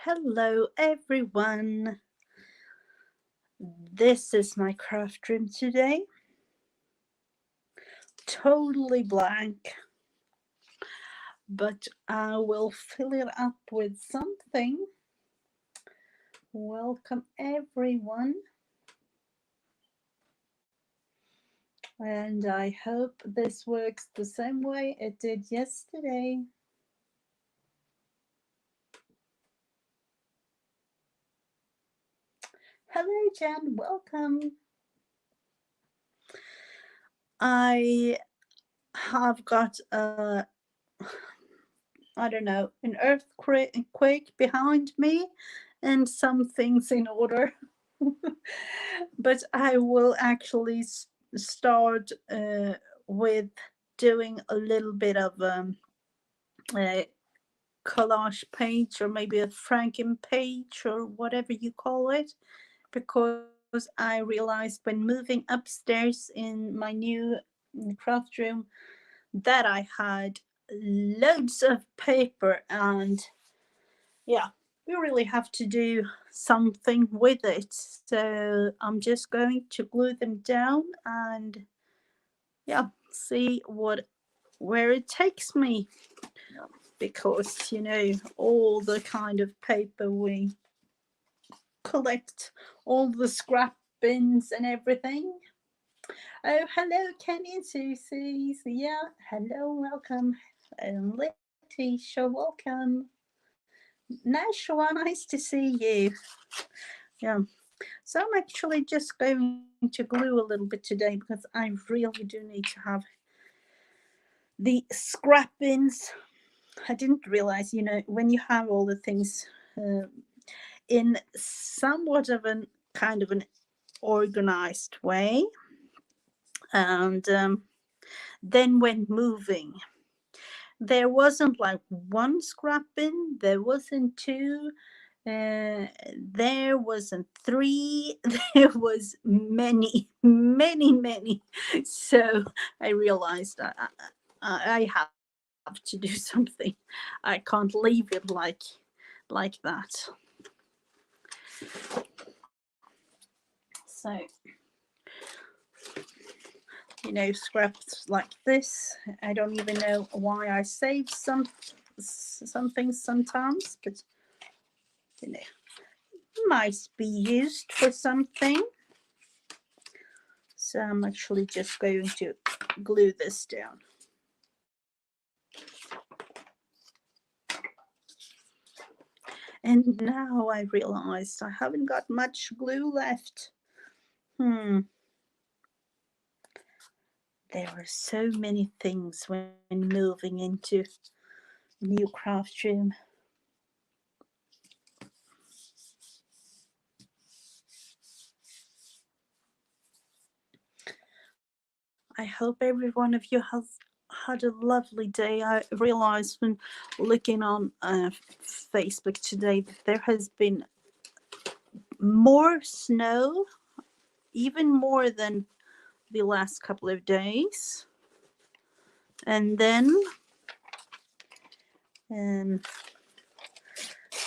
Hello everyone. This is my craft room today. Totally blank, but I will fill it up with something. Welcome everyone. And I hope this works the same way it did yesterday. Hello Jen, welcome. I have got I don't know, an earthquake behind me and some things in order. But I will actually start with doing a little bit of a collage page, or maybe a franken page, or whatever you call it, because I realized when moving upstairs in my new craft room that I had loads of paper, and yeah, we really have to do something with it. So I'm just going to glue them down and yeah, see where it takes me, because all the kind of paper we collect, all the scrap bins and everything. Oh, hello, Kenny and Susie. Yeah, hello, welcome. And Letitia, welcome. Nashua, nice to see you. Yeah. So I'm actually just going to glue a little bit today, because I really do need to have the scrap bins. I didn't realize, when you have all the things in somewhat of an kind of an organized way, and then when moving, there wasn't like one scrap bin, there wasn't two, there wasn't three, there was many, many, many. So I realized I have to do something. I can't leave it like that. So scraps like this, I don't even know why I save some things sometimes, but might be used for something. So I'm actually just going to glue this down. And now I realized I haven't got much glue left. There are so many things when moving into new craft room. I hope every one of you has had a lovely day. I realized when looking on Facebook today that there has been more snow, even more than the last couple of days. And then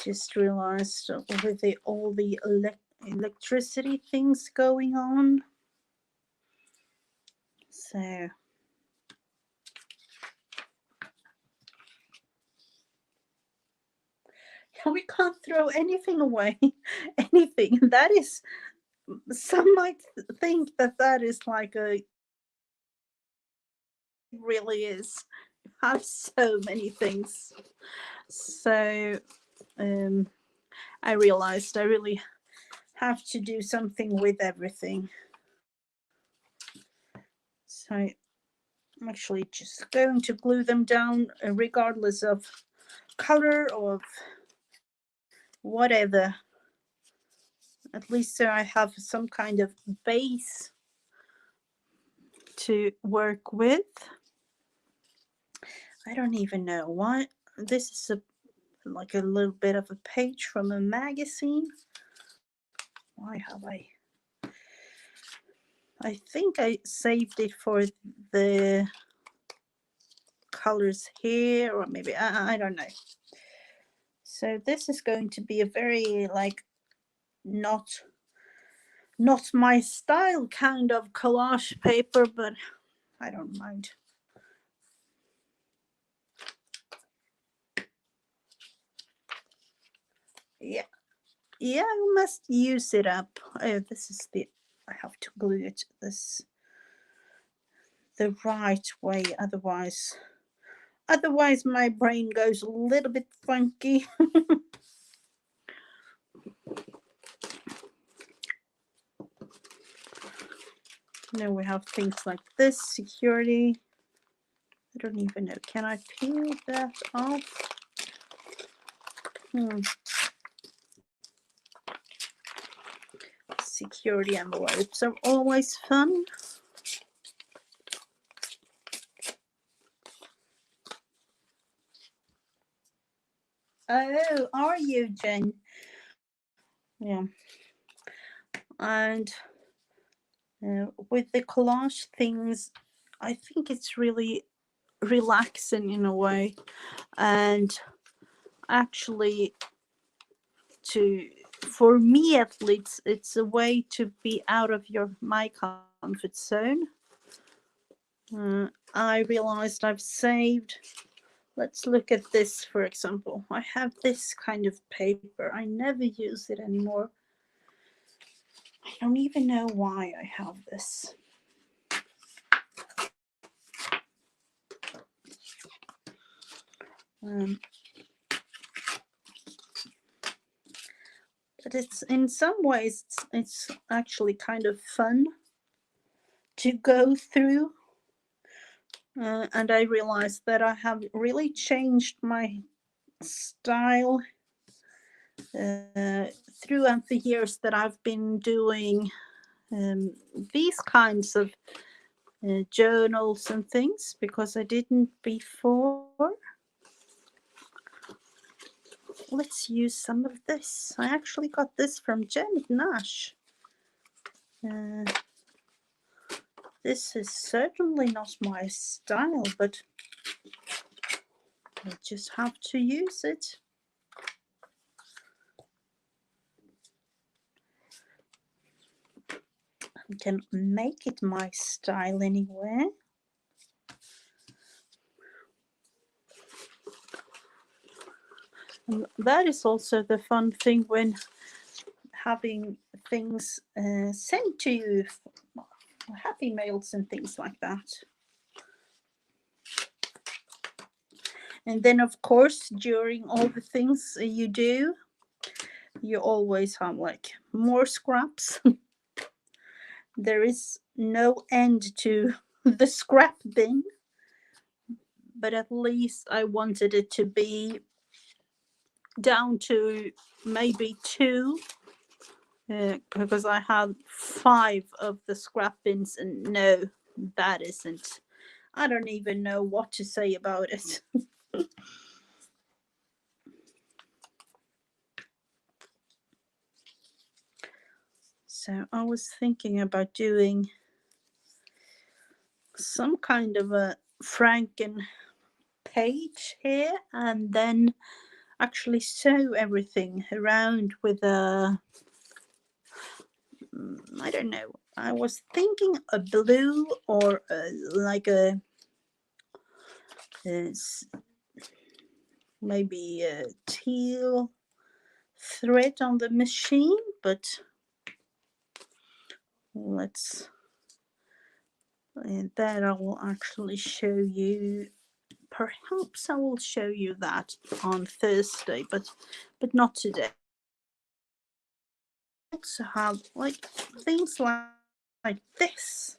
just realized with all the electricity things going on. So we can't throw anything away. Anything. That is, some might think that is like a, it really is. You have so many things. So I realized I really have to do something with everything. So I'm actually just going to glue them down regardless of color or whatever. At least so I have some kind of base to work with. I don't even know why. This is like a little bit of a page from a magazine. Why have I think I saved it for the colors here, or maybe I don't know. So this is going to be a very like not my style kind of collage paper, but I don't mind. Yeah, yeah, I must use it up. Oh, this is the, I have to glue it this the right way, otherwise my brain goes a little bit funky. Now we have things like this, security. I don't even know, can I peel that off? Security envelopes are always fun. Oh, are you, Jen? Yeah. And with the collage things, I think it's really relaxing in a way, and actually for me at least, it's a way to be out of my comfort zone. I realized I've saved, let's look at this for example. I have this kind of paper, I never use it anymore. I don't even know why I have this. But it's in some ways it's actually kind of fun to go through, and I realized that I have really changed my style throughout the years that I've been doing these kinds of journals and things, because I didn't before. Let's use some of this. I actually got this from Janet Nash. This is certainly not my style, but I just have to use it. I can make it my style anyway. And that is also the fun thing when having things sent to you, happy mails and things like that. And then of course during all the things you do, you always have like more scraps. There is no end to the scrap bin, but at least I wanted it to be down to maybe 2, because I had 5 of the scrap bins, and no, that isn't, I don't even know what to say about it. So I was thinking about doing some kind of a franken page here, and then actually sew everything around with a, I don't know, I was thinking a blue or like a maybe a teal thread on the machine, but let's, that I will actually show you. Perhaps I will show you that on Thursday, but not today. I also have like things like this.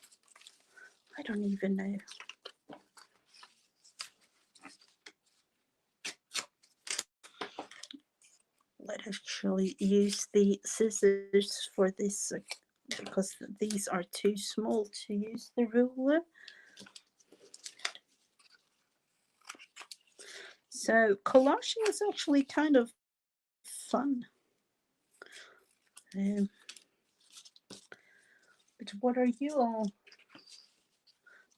I don't even know. Let's actually use the scissors for this because these are too small to use the ruler. So collaging is actually kind of fun. But what are you all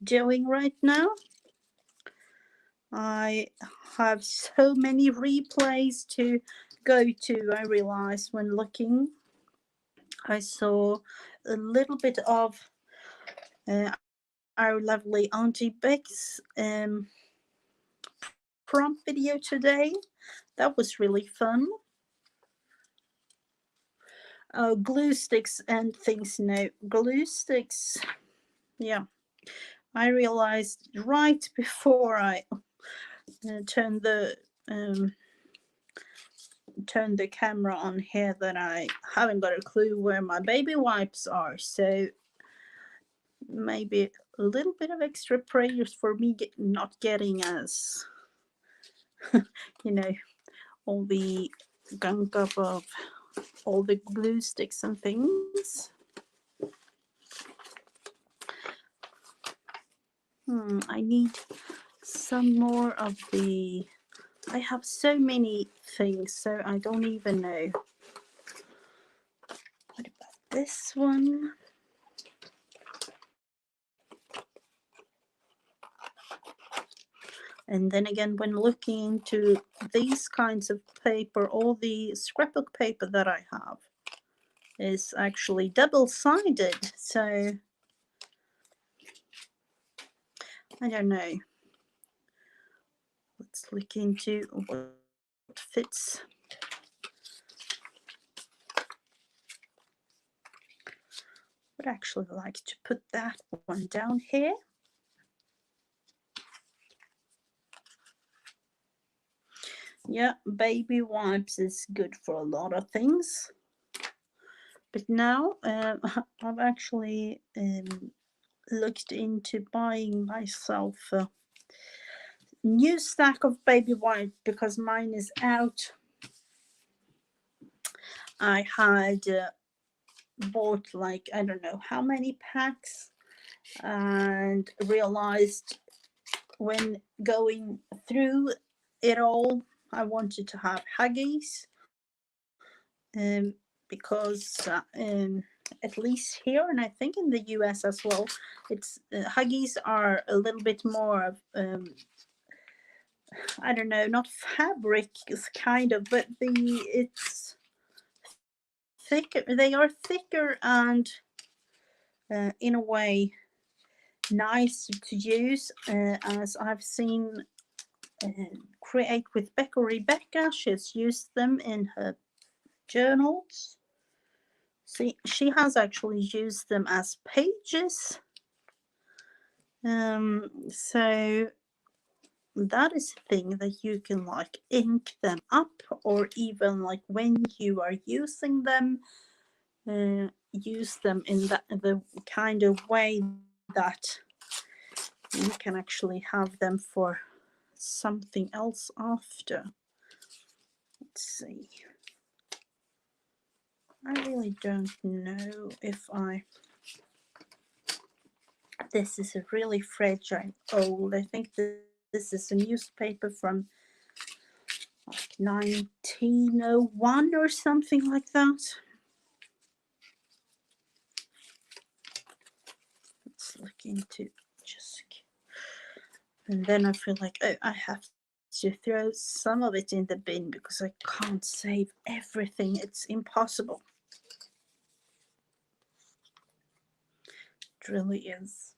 doing right now? I have so many replays to go to. I realized when looking, I saw a little bit of our lovely Auntie Beck's prompt video today. That was really fun. Glue sticks and things. No, glue sticks. Yeah, I realized right before I turned the camera on here that I haven't got a clue where my baby wipes are. So maybe a little bit of extra prayers for me not getting as you know, all the gunk up of all the glue sticks and things. I need some more of the, I have so many things, so I don't even know. What about this one? And then again, when looking into these kinds of paper, all the scrapbook paper that I have is actually double-sided. So I don't know. Let's look into what fits. Would actually like to put that one down here. Yeah, baby wipes is good for a lot of things. But now I've actually looked into buying myself a new stack of baby wipes because mine is out. I had bought like, I don't know how many packs, and realized when going through it all, I wanted to have Huggies, because at least here, and I think in the US as well, it's Huggies are a little bit more of I don't know, not fabric kind of, but it's thicker. They are thicker and in a way nice to use, as I've seen Create with Becca Rebecca. She's used them in her journals. See, she has actually used them as pages. So that is a thing that you can like ink them up, or even like when you are using them, use them in the kind of way that you can actually have them for something else after. Let's see. I really don't know if this is a really fragile old. I think this is a newspaper from like 1901 or something like that. Let's look into just, and then I feel like, oh, I have to throw some of it in the bin because I can't save everything. It's impossible. It really is.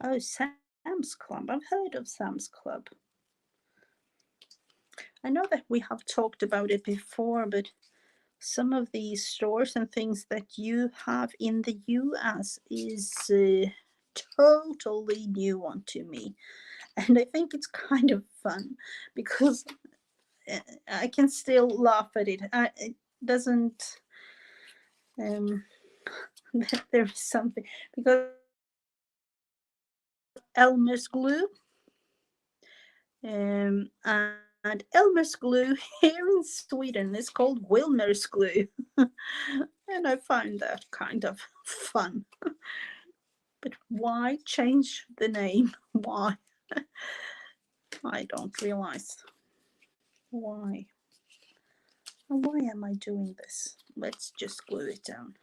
Oh, Sam's Club. I've heard of Sam's Club. I know that we have talked about it before, but some of these stores and things that you have in the US is totally new one to me. And I think it's kind of fun because I can still laugh at it. It doesn't, there's something, because Elmer's glue, and Elmer's glue here in Sweden is called Wilmer's glue. And I find that kind of fun. But why change the name? Why? I don't realize why. Why am I doing this? Let's just glue it down.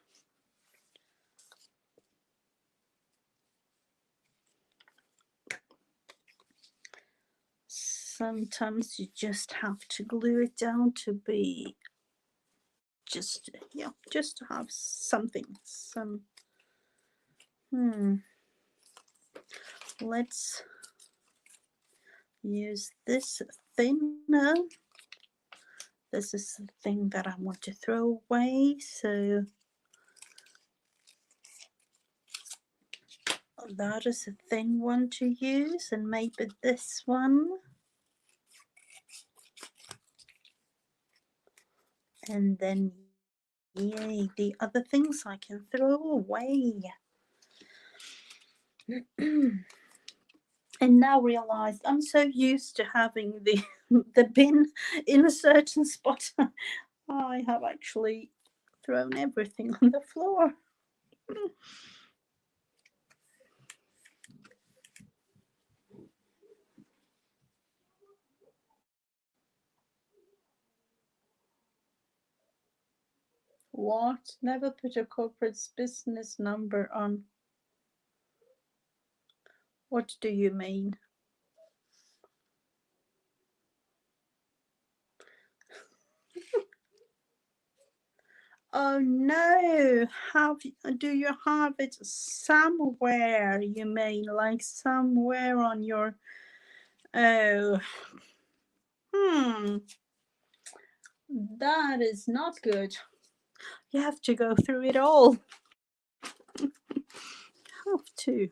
sometimes you just have to glue it down to be just, yeah, just to have something, let's use this thinner. This is the thing that I want to throw away, so that is a thin one to use, and maybe this one. And then, yay, the other things I can throw away. And now realized I'm so used to having the bin in a certain spot. I have actually thrown everything on the floor. What? Never put a corporate business number on. What do you mean? Oh no! Do you have it somewhere? You mean like somewhere on your? Oh, that is not good. You have to go through it all. Have to.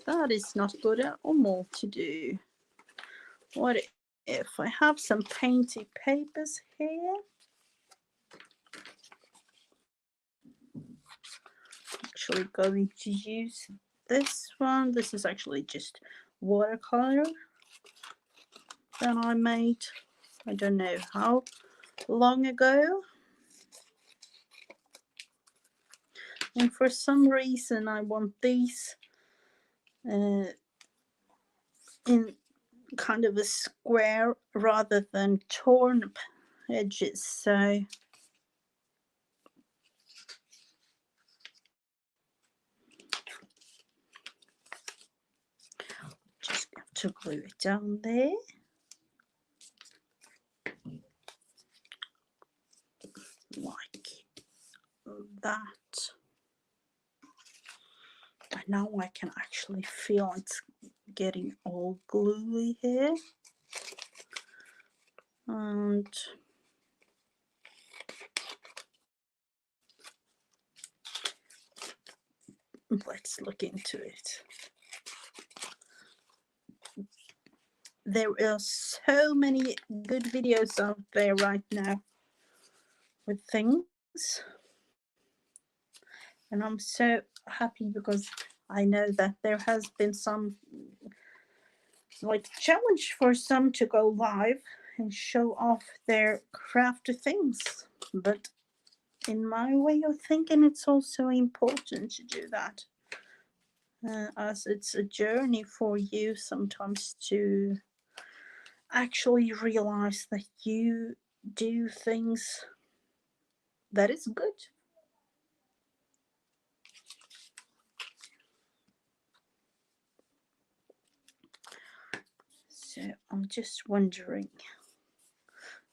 That is not good at all to do. What if I have some painty papers here? Actually going to use this one. This is actually just watercolor that I made, I don't know how long ago. And for some reason I want these in kind of a square rather than torn edges, so just have to glue it down there. Like that. And now I can actually feel it's getting all gluey here. And let's look into it. There are so many good videos out there right now with things, and I'm so happy because I know that there has been some like challenge for some to go live and show off their craft things, but in my way of thinking it's also important to do that, as it's a journey for you sometimes to actually realize that you do things that is good. So I'm just wondering,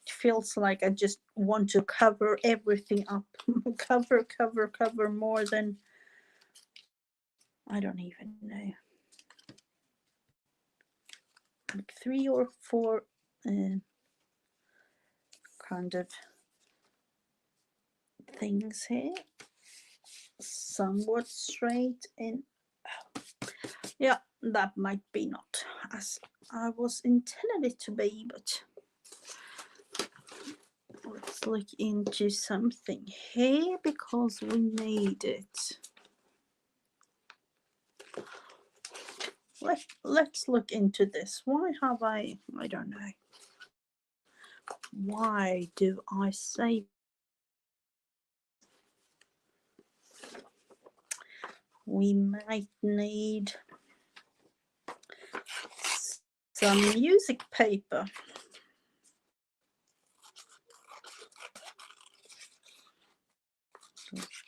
it feels like I just want to cover everything up. cover more than, I don't even know, like 3 or 4 kind of things here, somewhat straight in. Yeah, that might be not as I was intended it to be, but let's look into something here because we need it. Let's look into this. Why have I don't know. Why do I say we might need some music paper?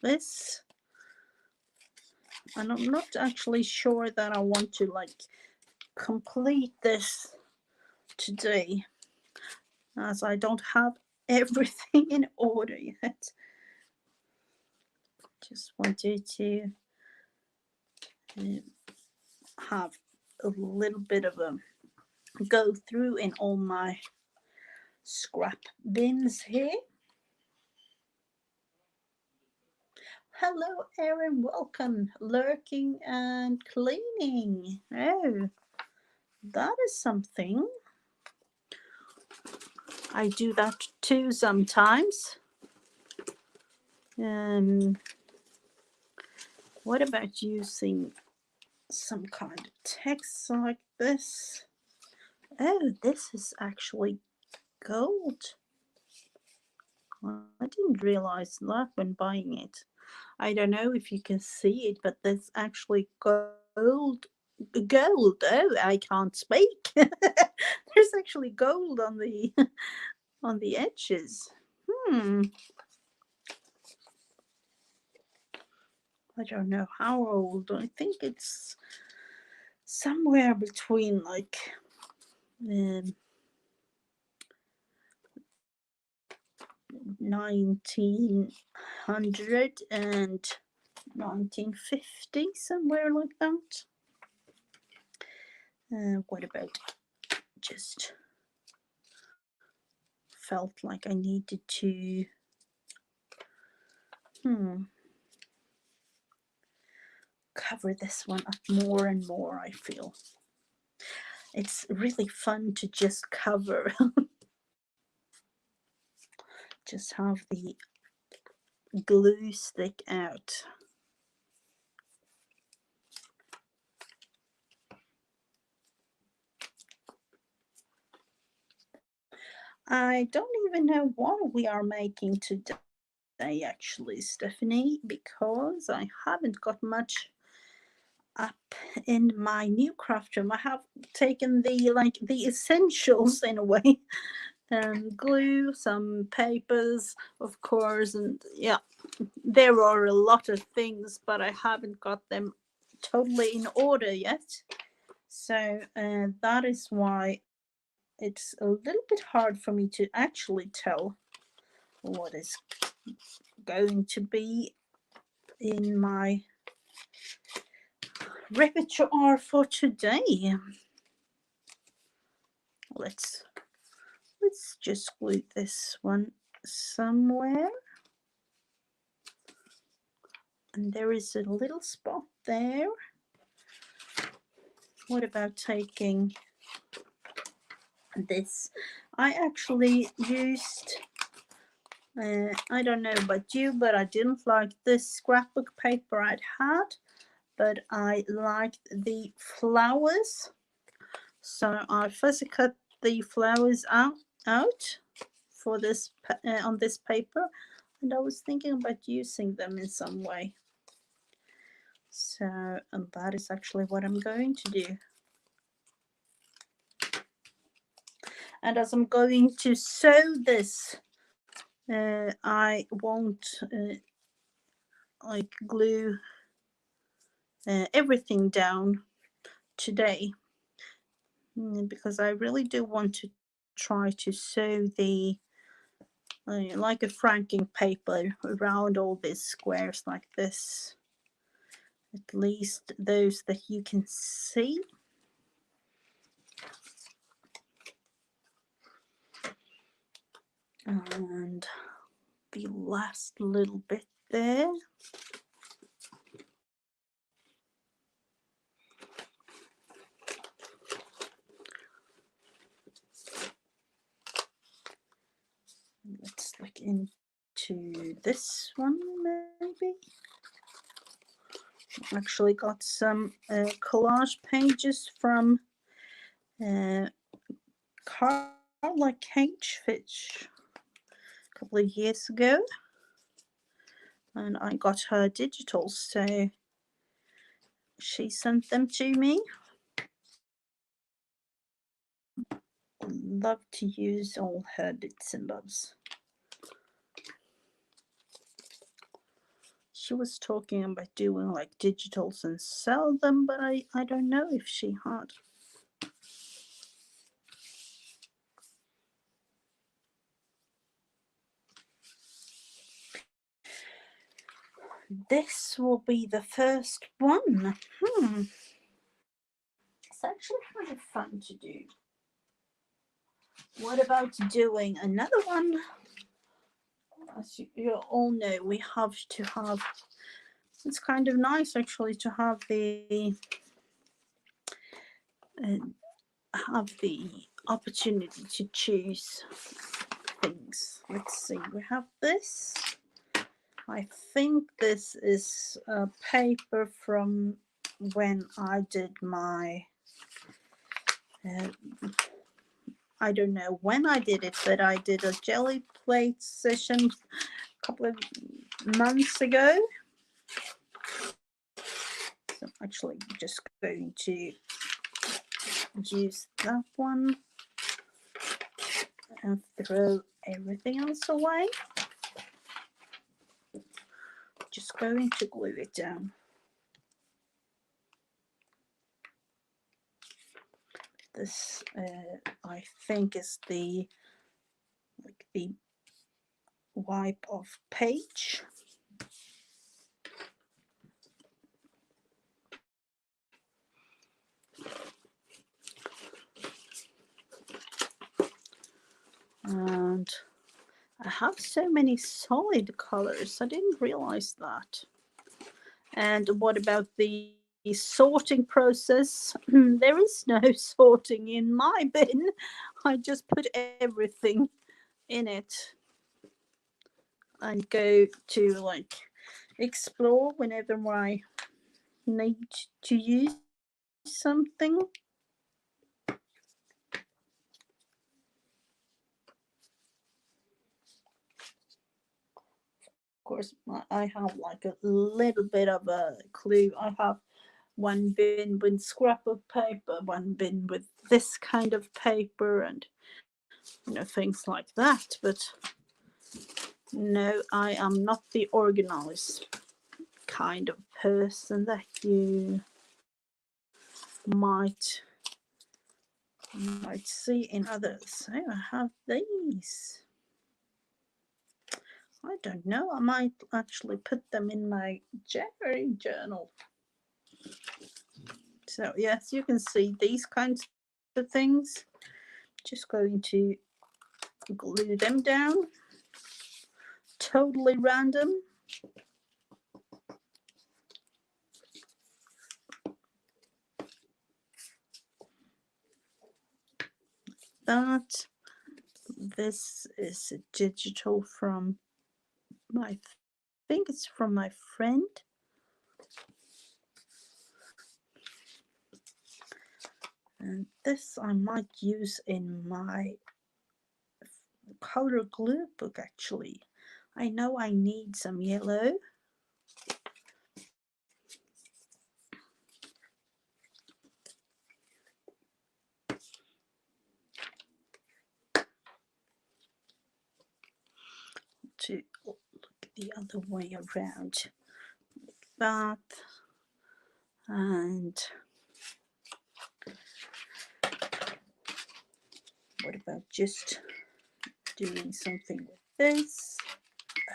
This, and I'm not actually sure that I want to like complete this today, as I don't have everything in order yet. Just wanted to have a little bit of a go through in all my scrap bins here. Hello, Erin. Welcome. Lurking and cleaning. Oh, that is something. I do that too sometimes. What about using some kind of text like this? Oh, this is actually gold. I didn't realize that when buying it. I don't know if you can see it, but there's actually gold. Oh, I can't speak. There's actually gold on the on the edges. I don't know how old. I think it's somewhere between like 1900 and 1950, somewhere like that. What about just felt like I needed to cover this one up more and more. I feel it's really fun to just cover. Just have the glue stick out. I don't even know what we are making today, actually, Stephanie, because I haven't got much up in my new craft room. I have taken the essentials in a way, glue, some papers, of course, and yeah, there are a lot of things, but I haven't got them totally in order yet. So that is why it's a little bit hard for me to actually tell what is going to be in my repertoire for today. Let's just glue this one somewhere. And there is a little spot there. What about taking this? I actually used, I don't know about you, but I didn't like this scrapbook paper I'd had, but I liked the flowers. So I first cut the flowers out for this on this paper, and I was thinking about using them in some way. So, and that is actually what I'm going to do. And as I'm going to sew this, I won't like glue everything down today, because I really do want to try to sew the like a franken paper around all these squares like this, at least those that you can see. And the last little bit there. Let's look into this one maybe. Actually got some collage pages from Carla Cagefitch a couple of years ago, and I got her digital, so she sent them to me. Love to use all her bits and bobs. She was talking about doing like digitals and sell them, but I don't know if she had. this will be the first one. It's actually kind of fun to do. What about doing another one? As you all know, we have to have, it's kind of nice actually to have the opportunity to choose things. Let's see, we have this. I think this is a paper from when I did my I don't know when I did it, but I did a jelly plate session a couple of months ago. So I'm actually just going to use that one and throw everything else away. Just going to glue it down. This I think is the wipe off page. And I have so many solid colors. I didn't realize that. And what about the sorting process? There is no sorting in my bin. I just put everything in it and go to like explore whenever I need to use something. Of course, I have like a little bit of a clue. I have one bin with scrap of paper, one bin with this kind of paper, and things like that. But no, I am not the organized kind of person that you might see in others. So I have these. I don't know, I might actually put them in my January journal. So yes, you can see these kinds of things. Just going to glue them down. Totally random. That. This is a digital from I think it's from my friend. And this I might use in my color glue book actually. I know I need some yellow. To look the other way around. Like that. And what about just doing something with this?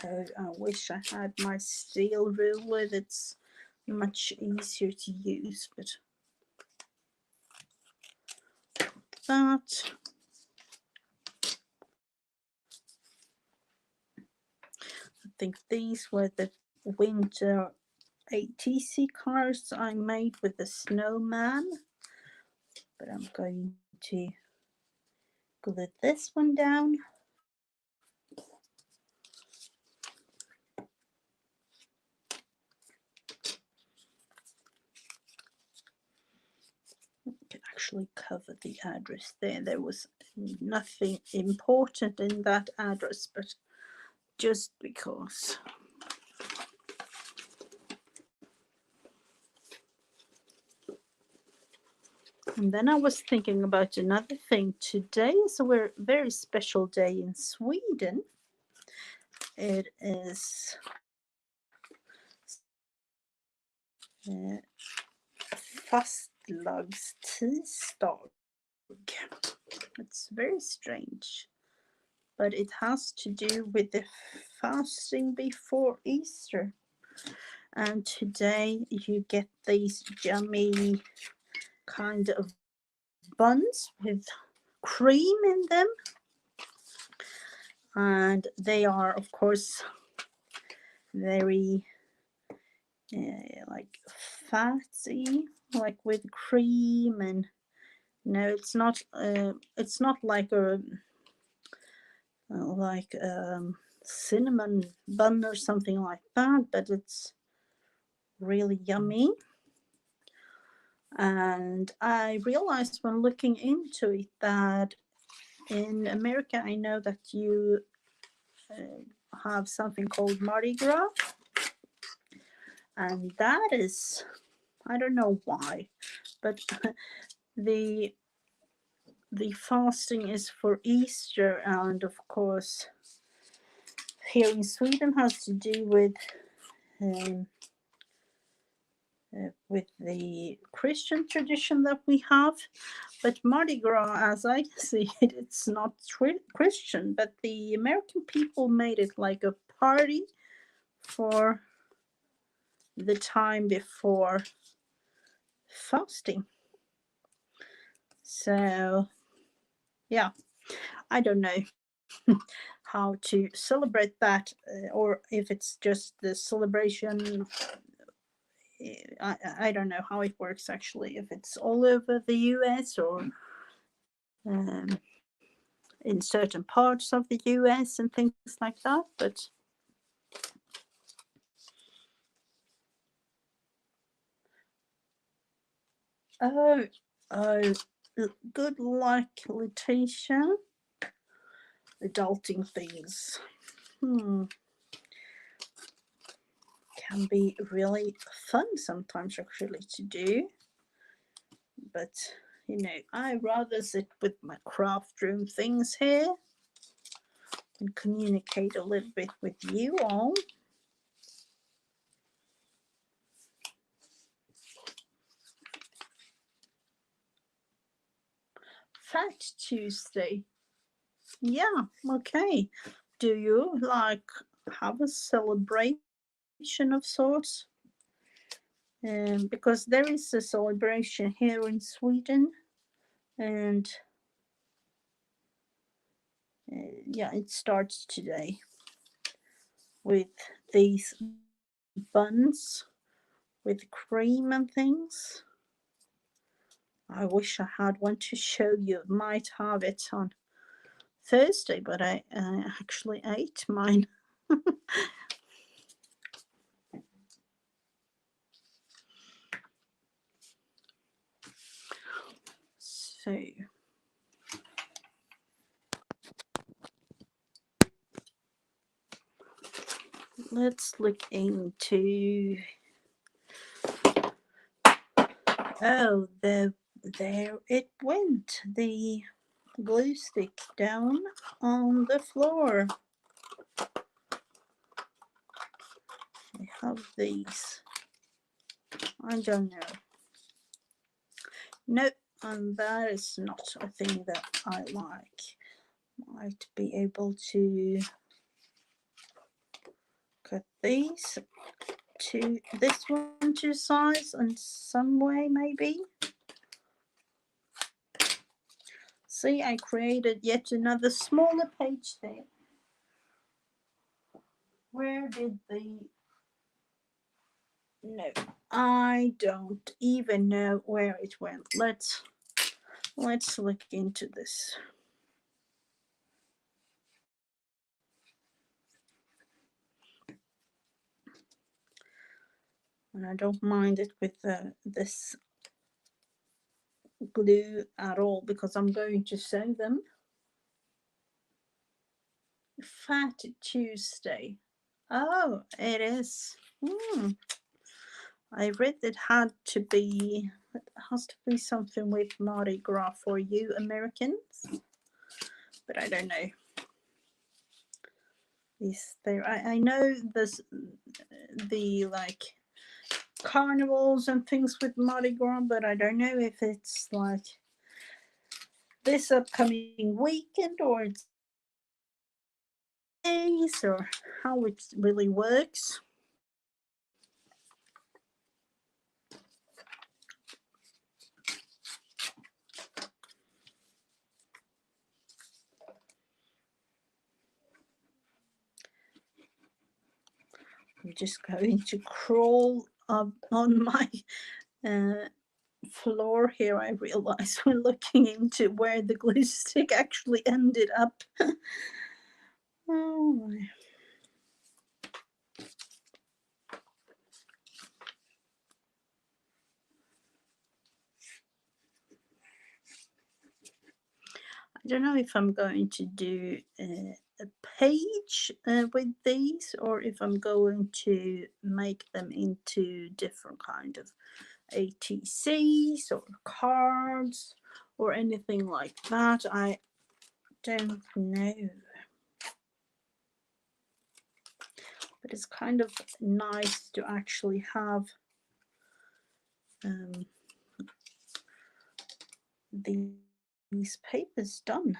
Oh, I wish I had my steel ruler. That's much easier to use, but that. I think these were the winter ATC cards I made with the snowman, but I'm going to glue this one down. Can actually cover the address there. There was nothing important in that address, but just because. And then I was thinking about another thing. Today is a very special day in Sweden. It is fastlagstidsdag. It's very strange, but it has to do with the fasting before Easter. And today you get these yummy kind of buns with cream in them, and they are of course very like fatty, like with cream. And no, it's not like a cinnamon bun or something like that, but it's really yummy. And I realized when looking into it that in America, I know that you have something called Mardi Gras, and that is, I don't know why, but the fasting is for Easter, and of course here in Sweden has to do with the Christian tradition that we have. But Mardi Gras, as I see it, it's not Christian, but the American people made it like a party for the time before fasting. So yeah, I don't know how to celebrate that, or if it's just the celebration. I don't know how it works actually, if it's all over the US or in certain parts of the US and things like that. But oh, good luck, Letitia. Adulting things can be really fun sometimes actually to do. But you know, I rather sit with my Craftroom things here and communicate a little bit with you all. Fat Tuesday. Yeah, okay. Do you like have a celebration of sorts? Because there is a celebration here in Sweden, and yeah, it starts today with these buns with cream and things. I wish I had one to show you. Might have it on Thursday, but I actually ate mine. So let's look into, oh, there it went, the glue stick down on the floor. I have these. I don't know. Nope, and that is not a thing that I like. Might be able to cut these to this one to size in some way, maybe. See, I created yet another smaller page there. Where did the... No, I don't even know where it went. Let's look into this. And I don't mind it with this glue at all, because I'm going to sew them. Fat Tuesday. Oh, it is. I read it had to be, it has to be something with Mardi Gras for you Americans, but I don't know. Is there? I know there's the like carnivals and things with Mardi Gras, but I don't know if it's like this upcoming weekend or it's days or how it really works. I'm just going to crawl up on my floor here. I realize when looking into where the glue stick actually ended up. Oh my. I don't know if I'm going to do a page with these, or if I'm going to make them into different kind of ATCs or cards or anything like that. I don't know. But it's kind of nice to actually have these papers done,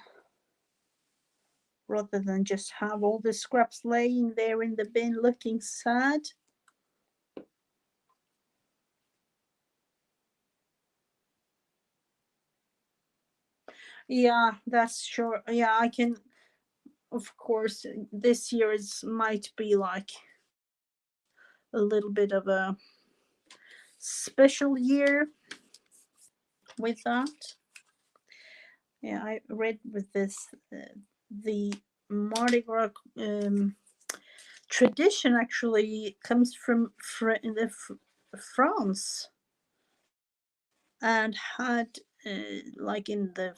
rather than just have all the scraps laying there in the bin looking sad. Yeah, that's sure. Yeah, I can, of course, this year might be like a little bit of a special year with that. Yeah, I read with this the Mardi Gras tradition actually comes from France, and had like in the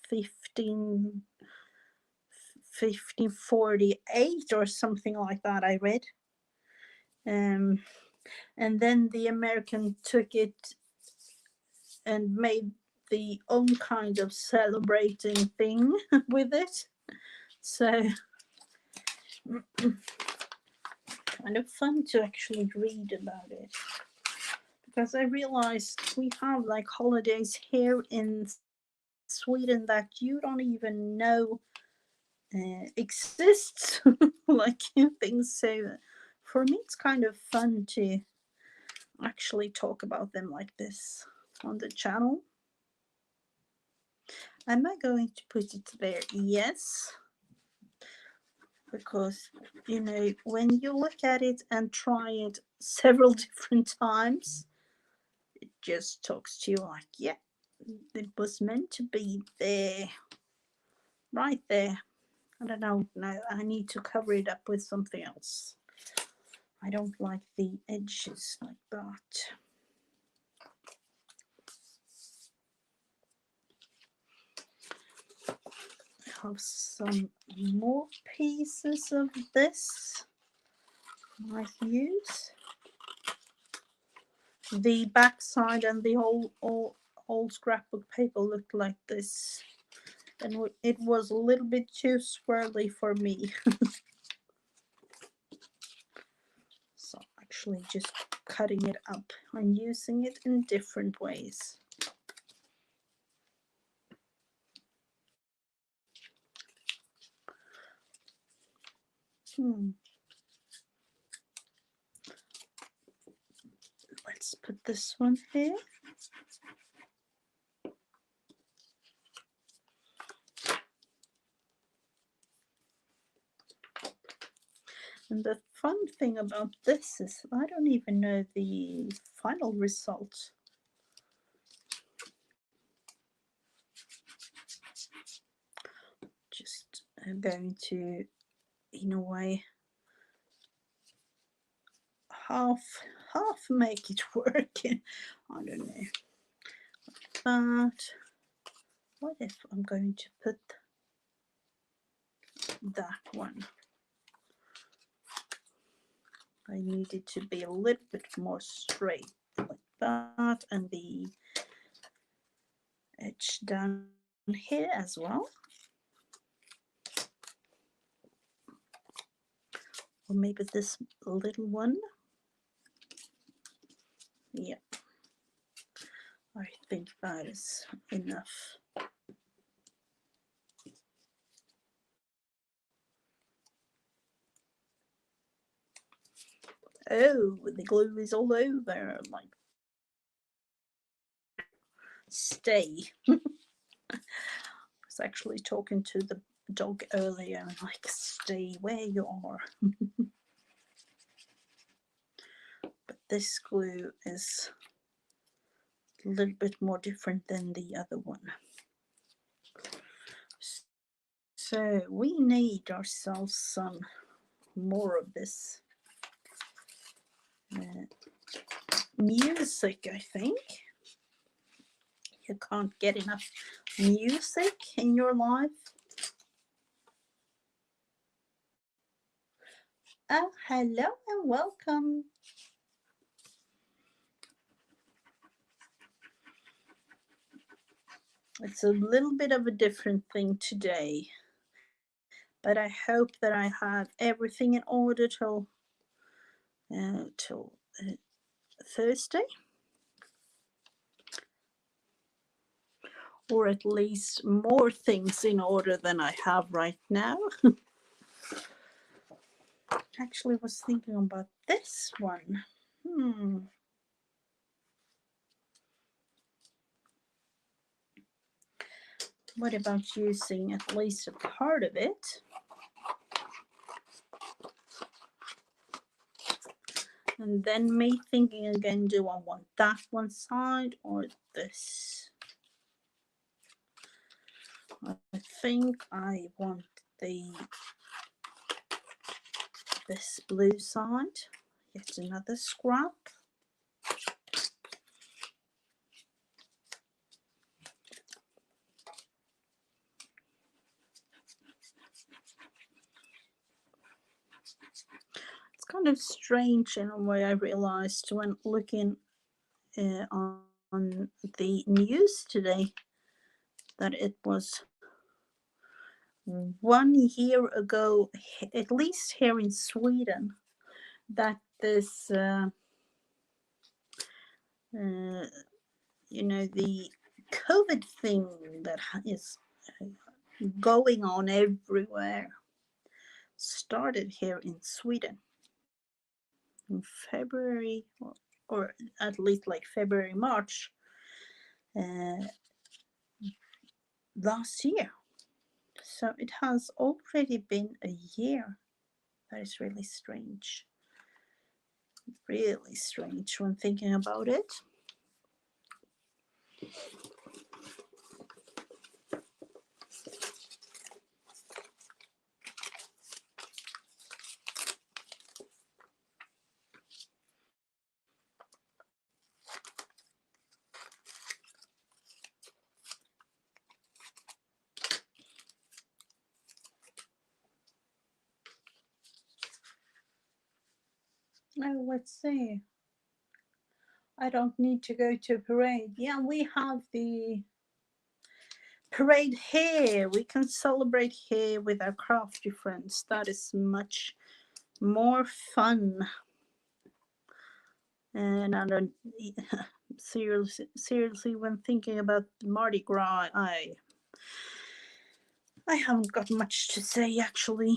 15 1548 or something like that, I read. And then the American took it and made the own kind of celebrating thing with it. So kind of fun to actually read about it, because I realized we have like holidays here in Sweden that you don't even know exists, like things. So for me, it's kind of fun to actually talk about them like this on the channel. Am I going to put it there? Yes. Because, you know, when you look at it and try it several different times, it just talks to you like, yeah, it was meant to be there. Right there. I don't know. No, I need to cover it up with something else. I don't like the edges like that. I have some more pieces of this I might use. The back side and the whole scrapbook paper looked like this, and it was a little bit too swirly for me. So actually just cutting it up and using it in different ways. Let's put this one here. And the fun thing about this is I don't even know the final result. Just going to, in a way, half make it work. I don't know. But what if I'm going to put that one? I need it to be a little bit more straight like that, and the edge down here as well. Or maybe this little one. Yeah, I think that is enough. Oh, the glue is all over. Like, stay. I was actually talking to the dog earlier, and like, stay where you are. this glue is a little bit more different than the other one. So we need ourselves some more of this music, I think. You can't get enough music in your life. Oh, hello and welcome. It's a little bit of a different thing today, but I hope that I have everything in order till Thursday, or at least more things in order than I have right now. Actually was thinking about this one. What about using at least a part of it? And then me thinking again, do I want that one side or this? I think I want this blue side. Yet another scrap. It's kind of strange in a way, I realized when looking on the news today, that it was 1 year ago, at least here in Sweden, that this the COVID thing that is going on everywhere started here in Sweden in February, or at least like February, March last year. So it has already been a year. That is really strange. Really strange when thinking about it. Now let's see. I don't need to go to a parade. Yeah, we have the parade here. We can celebrate here with our crafty friends. That is much more fun. And I don't seriously when thinking about Mardi Gras, I haven't got much to say actually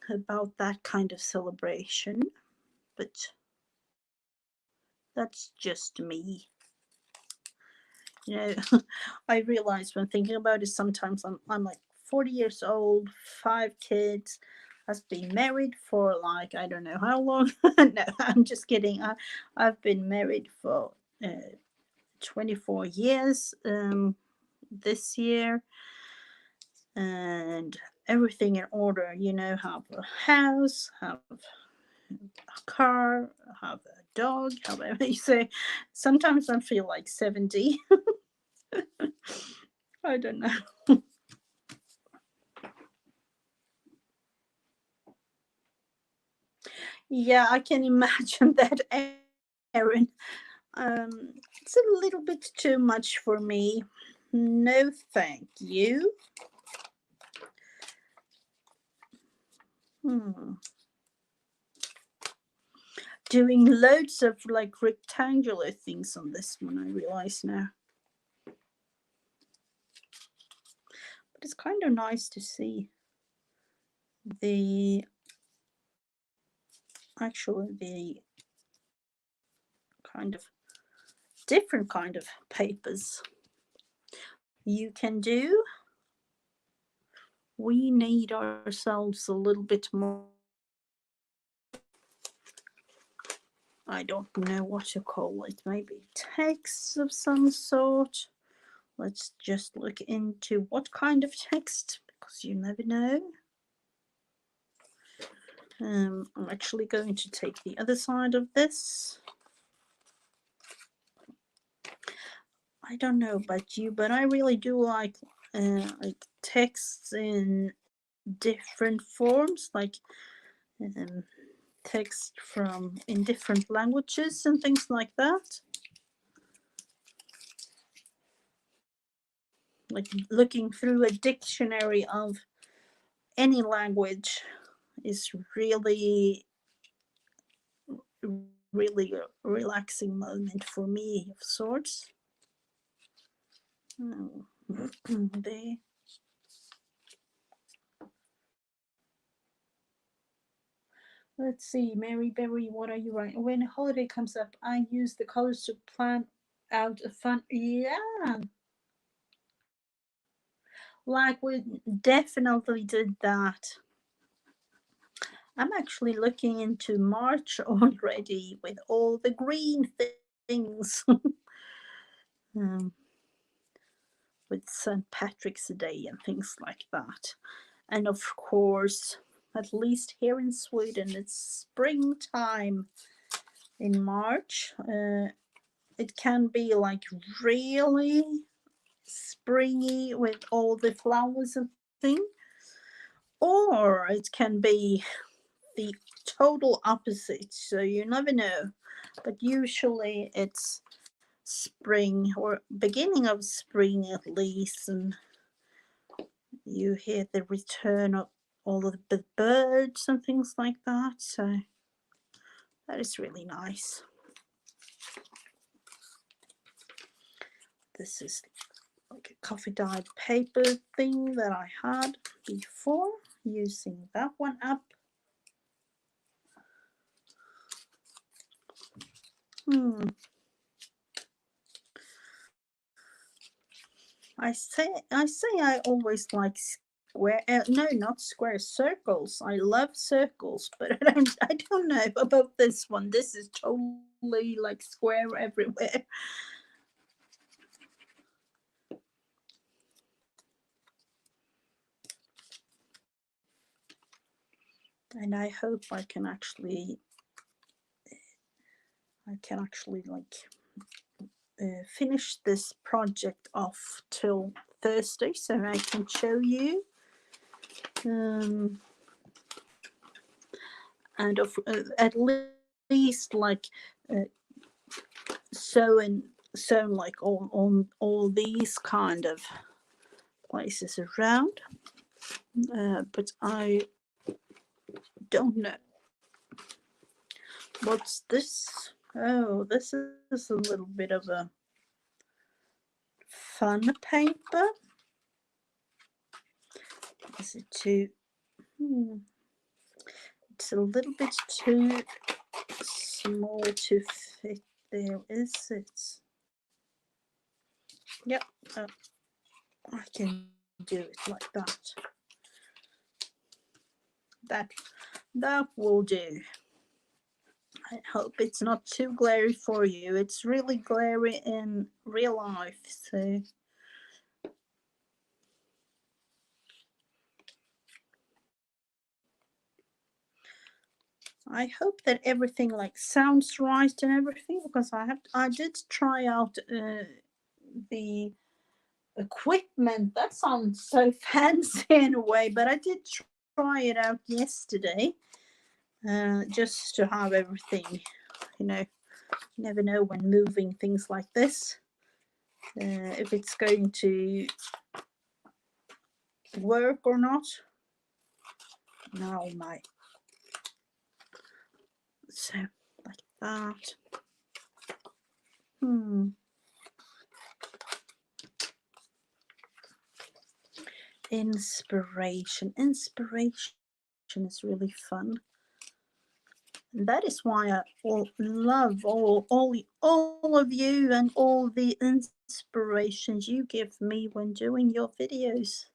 about that kind of celebration, but that's just me. I realize when thinking about it, sometimes I'm like 40 years old, 5 kids, has been married for like I don't know how long. No, I'm just kidding. I've been married for 24 years this year, and everything in order. Have a house, have a car, have a dog, however you say. Sometimes I feel like 70. I don't know. Yeah, I can imagine that, Erin. It's a little bit too much for me. No, thank you. Doing loads of like rectangular things on this one, I realize now. But it's kind of nice to see the kind of different kind of papers you can do. We need ourselves a little bit more I don't know what to call it, maybe text of some sort. Let's just look into what kind of text, because you never know. I'm actually going to take the other side of this. I don't know about you, but I really do like texts in different forms, like text from in different languages and things like that. Like looking through a dictionary of any language is really a relaxing moment for me of sorts. Oh, there. Let's see, Mary Berry, what are you writing? When a holiday comes up, I use the colors to plan out a fun. Yeah, like we definitely did that. I'm actually looking into March already with all the green things. um, with St. Patrick's Day and things like that. And of course, at least here in Sweden, it's springtime in March. It can be like really springy with all the flowers and things, or it can be the total opposite. So you never know. But usually it's spring or beginning of spring at least, and you hear the return of all of the birds and things like that. So that is really nice. This is like a coffee dyed paper thing that I had before, using that one up. I say I always like square. No, not square, circles. I love circles, but I don't know about this one. This is totally like square everywhere. And I hope I can actually like finish this project off till Thursday, so I can show you. And at least like sewn like on all these kind of places around, but I don't know. What's this? Oh, this is a little bit of a fun paper. Is it too? It's a little bit too small to fit there, is it? Yep, I can do it like that. That will do. I hope it's not too glary for you. It's really glary in real life, so I hope that everything like sounds right and everything, because I did try out the equipment. That sounds so fancy in a way, but I did try it out yesterday, just to have everything, you know. You never know when moving things like this, if it's going to work or not. Now my, so like that. Inspiration is really fun. And that is why I love all of you and all the inspirations you give me when doing your videos,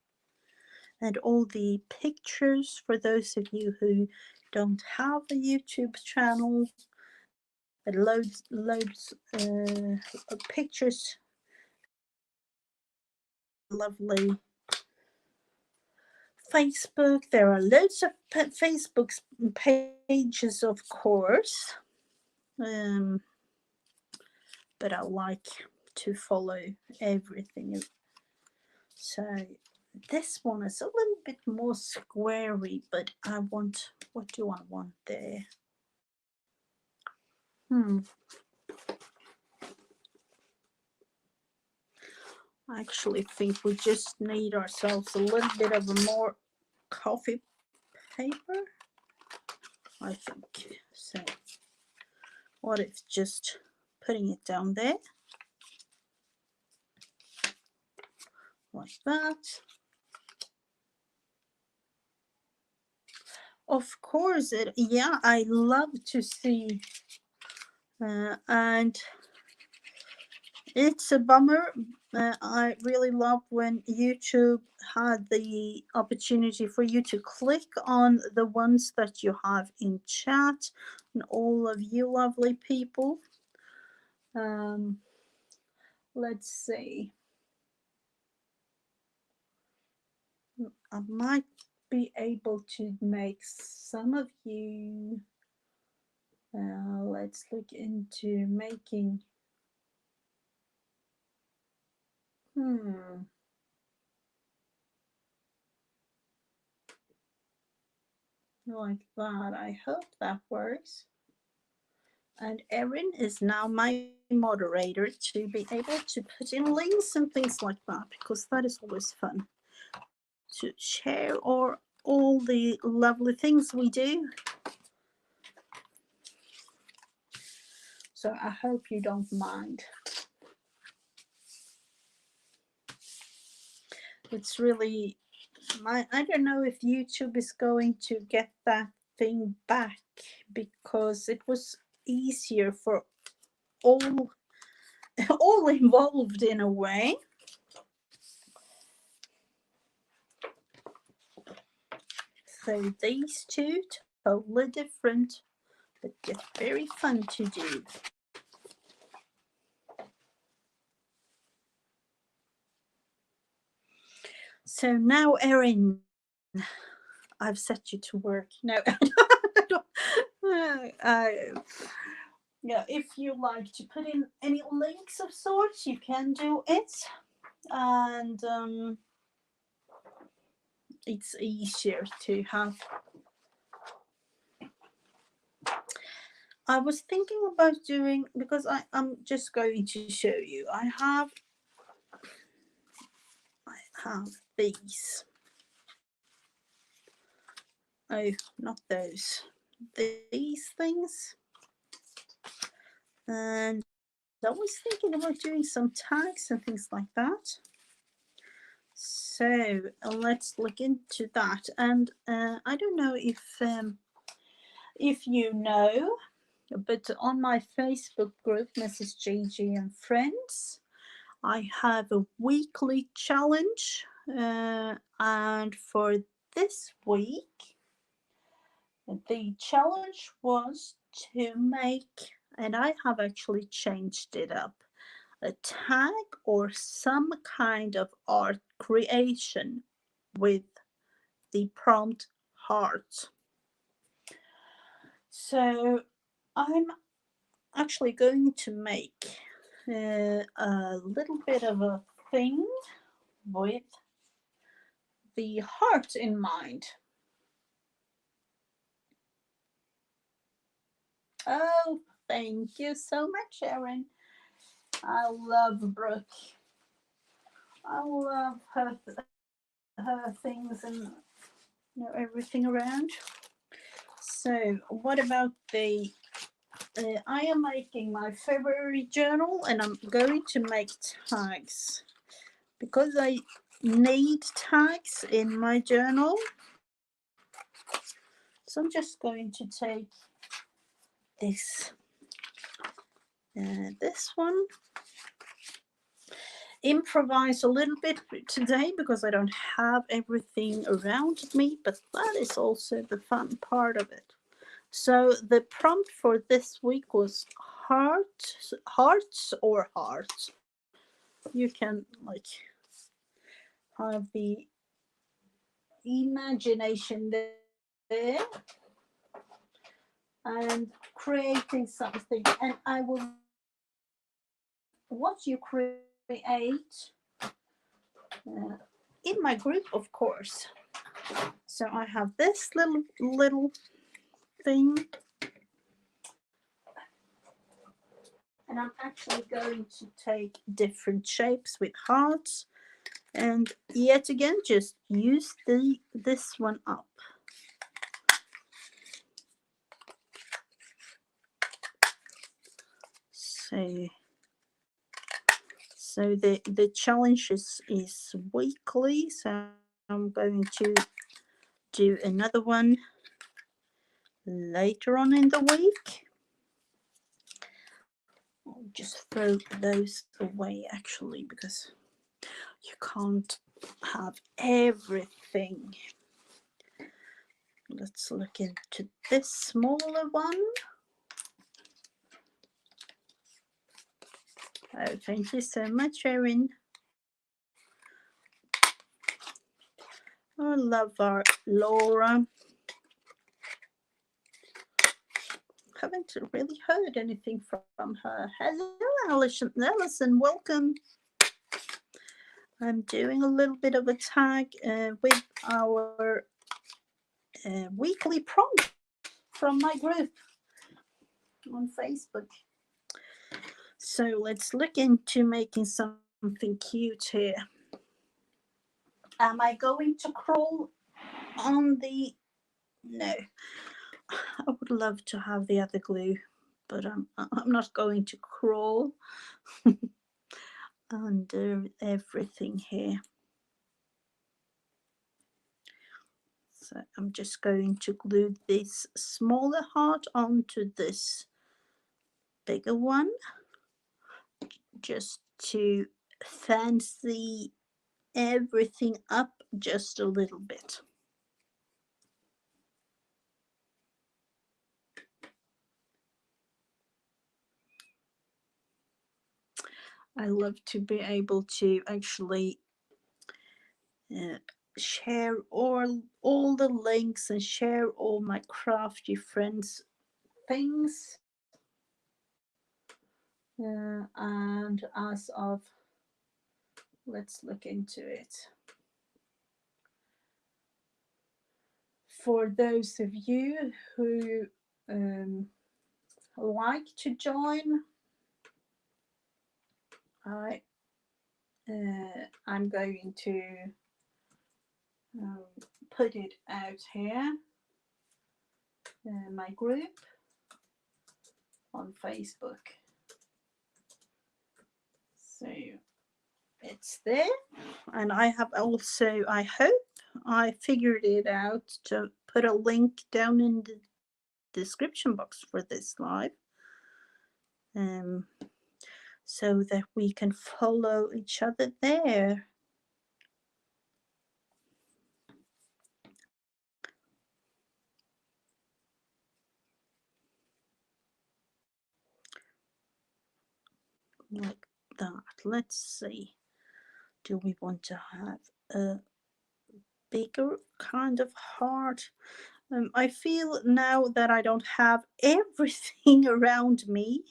and all the pictures for those of you who don't have a YouTube channel loads of pictures. Lovely Facebook. There are loads of Facebook pages, of course, but I like to follow everything. So this one is a little bit more squarey, but I want, what do I want there? I actually think we just need ourselves a little bit of a more coffee paper, I think. So what if just putting it down there like that? Of course, yeah, I love to see, and it's a bummer. I really love when YouTube had the opportunity for you to click on the ones that you have in chat, and all of you lovely people. Let's see. I might be able to make some of you. Let's look into making. Like that. I hope that works. And Erin is now my moderator to be able to put in links and things like that, because that is always fun to share all the lovely things we do. So I hope you don't mind. It's really, I don't know if YouTube is going to get that thing back, because it was easier for all involved in a way. So these two, totally different, but yet very fun to do. So now, Erin, I've set you to work. No, yeah, if you like to put in any links of sorts, you can do it. And it's easier to have. I was thinking about doing, because I'm just going to show you. I have these. Oh, not those. These things. And I was thinking about doing some tags and things like that. So let's look into that. And I don't know if you know, but on my Facebook group, Mrs. JG and Friends, I have a weekly challenge. And for this week, the challenge was to make, and I have actually changed it up, a tag or some kind of art creation with the prompt heart. So I'm actually going to make a little bit of a thing with the heart in mind. Oh, thank you so much, Erin. I love Brooke. I love her things and everything around. So what about the I am making my February journal, and I'm going to make tags because I need tags in my journal. So I'm just going to take this one, improvise a little bit today because I don't have everything around me, but that is also the fun part of it. So the prompt for this week was hearts or hearts. You can like have the imagination there and creating something, and I will what you create in my group, of course. So I have this little thing, and I'm actually going to take different shapes with hearts, and yet again just use this one up. So the challenge is weekly, so I'm going to do another one later on in the week. I'll just throw those away actually, because you can't have everything. Let's look into this smaller one. Oh, thank you so much, Erin. I love our Laura. Haven't really heard anything from her. Hello, Alison, welcome. I'm doing a little bit of a tag with our weekly prompt from my group on Facebook. So let's look into making something cute here. Am I going to crawl on the... No. I would love to have the other glue, but I'm not going to crawl under everything here. So I'm just going to glue this smaller heart onto this bigger one, just to fancy everything up just a little bit. I love to be able to actually share all the links and share all my crafty friends things. And as of, let's look into it. For those of you who like to join, I'm going to put it out here, my group on Facebook. So it's there, and I have also, I hope I figured it out to put a link down in the description box for this live, so that we can follow each other there. Like that. Let's see. Do we want to have a bigger kind of heart? I feel now that I don't have everything around me,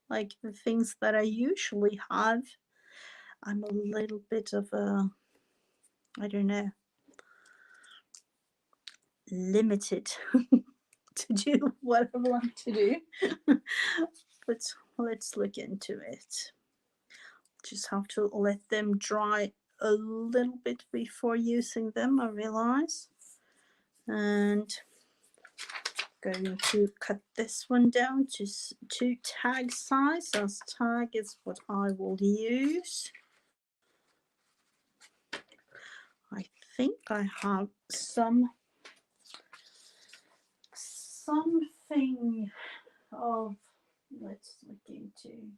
like the things that I usually have. I'm a little bit of a, I don't know, limited to do what I want to do. But let's look into it. Just have to let them dry a little bit before using them, I realize. And going to cut this one down to tag size, as tag is what I will use. I think I have something of, let's look into,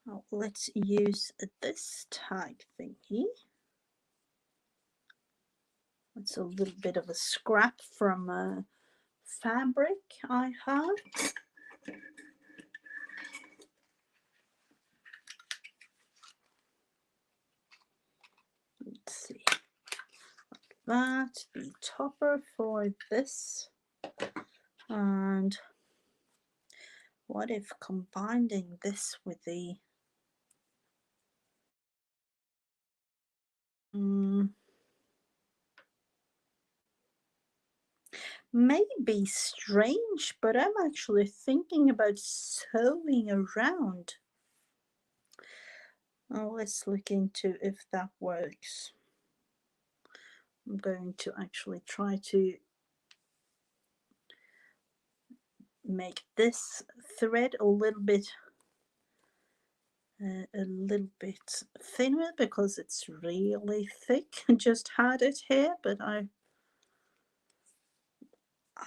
oh, let's use this tag thingy. It's a little bit of a scrap from a fabric I have. Let's see. That, the topper for this. And what if combining this with the may be strange, but I'm actually thinking about sewing around. Oh, let's look into if that works. I'm going to actually try to make this thread a little bit thinner because it's really thick. I just had it here, but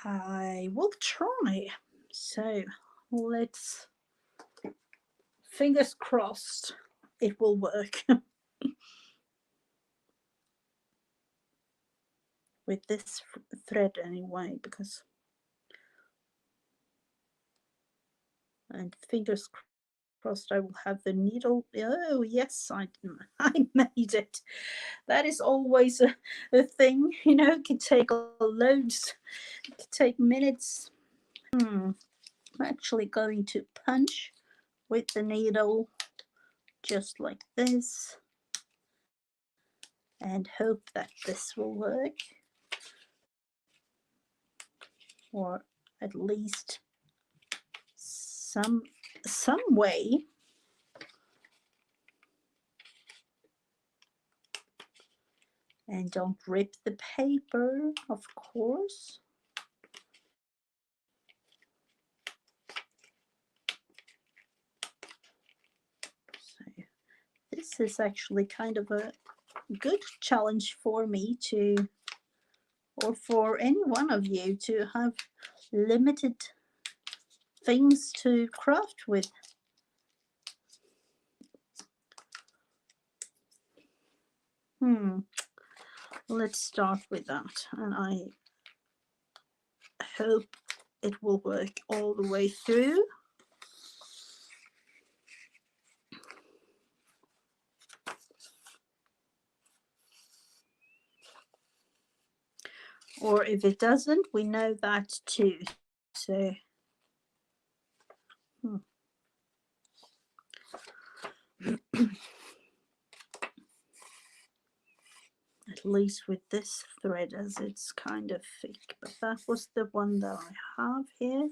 I will try. So let's, fingers crossed it will work. With this thread anyway, because, and fingers crossed I will have the needle. Oh yes, I made it. That is always a thing, you know. It can take loads, it can take minutes. I'm actually going to punch with the needle just like this and hope that this will work, or at least some way. And don't rip the paper, of course. So this is actually kind of a good challenge for me to, or for any one of you, to have limited things to craft with. Let's start with that, and I hope it will work all the way through. Or if it doesn't, we know that too. So at least with this thread, as it's kind of thick, but that was the one that I have here.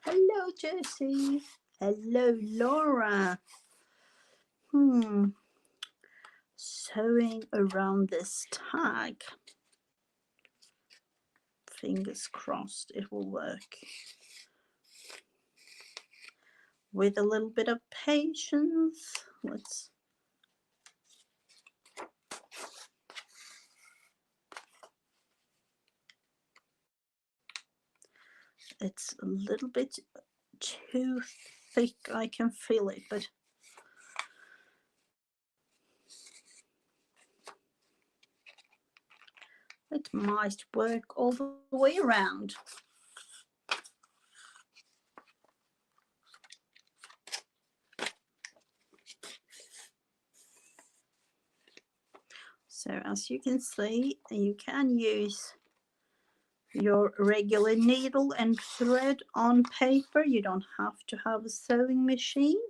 Hello Josie. Hello Laura. Sewing around this tag. Fingers crossed it will work. With a little bit of patience, let's it's a little bit too thick, I can feel it, but it might work all the way around. So as you can see, you can use your regular needle and thread on paper. You don't have to have a sewing machine.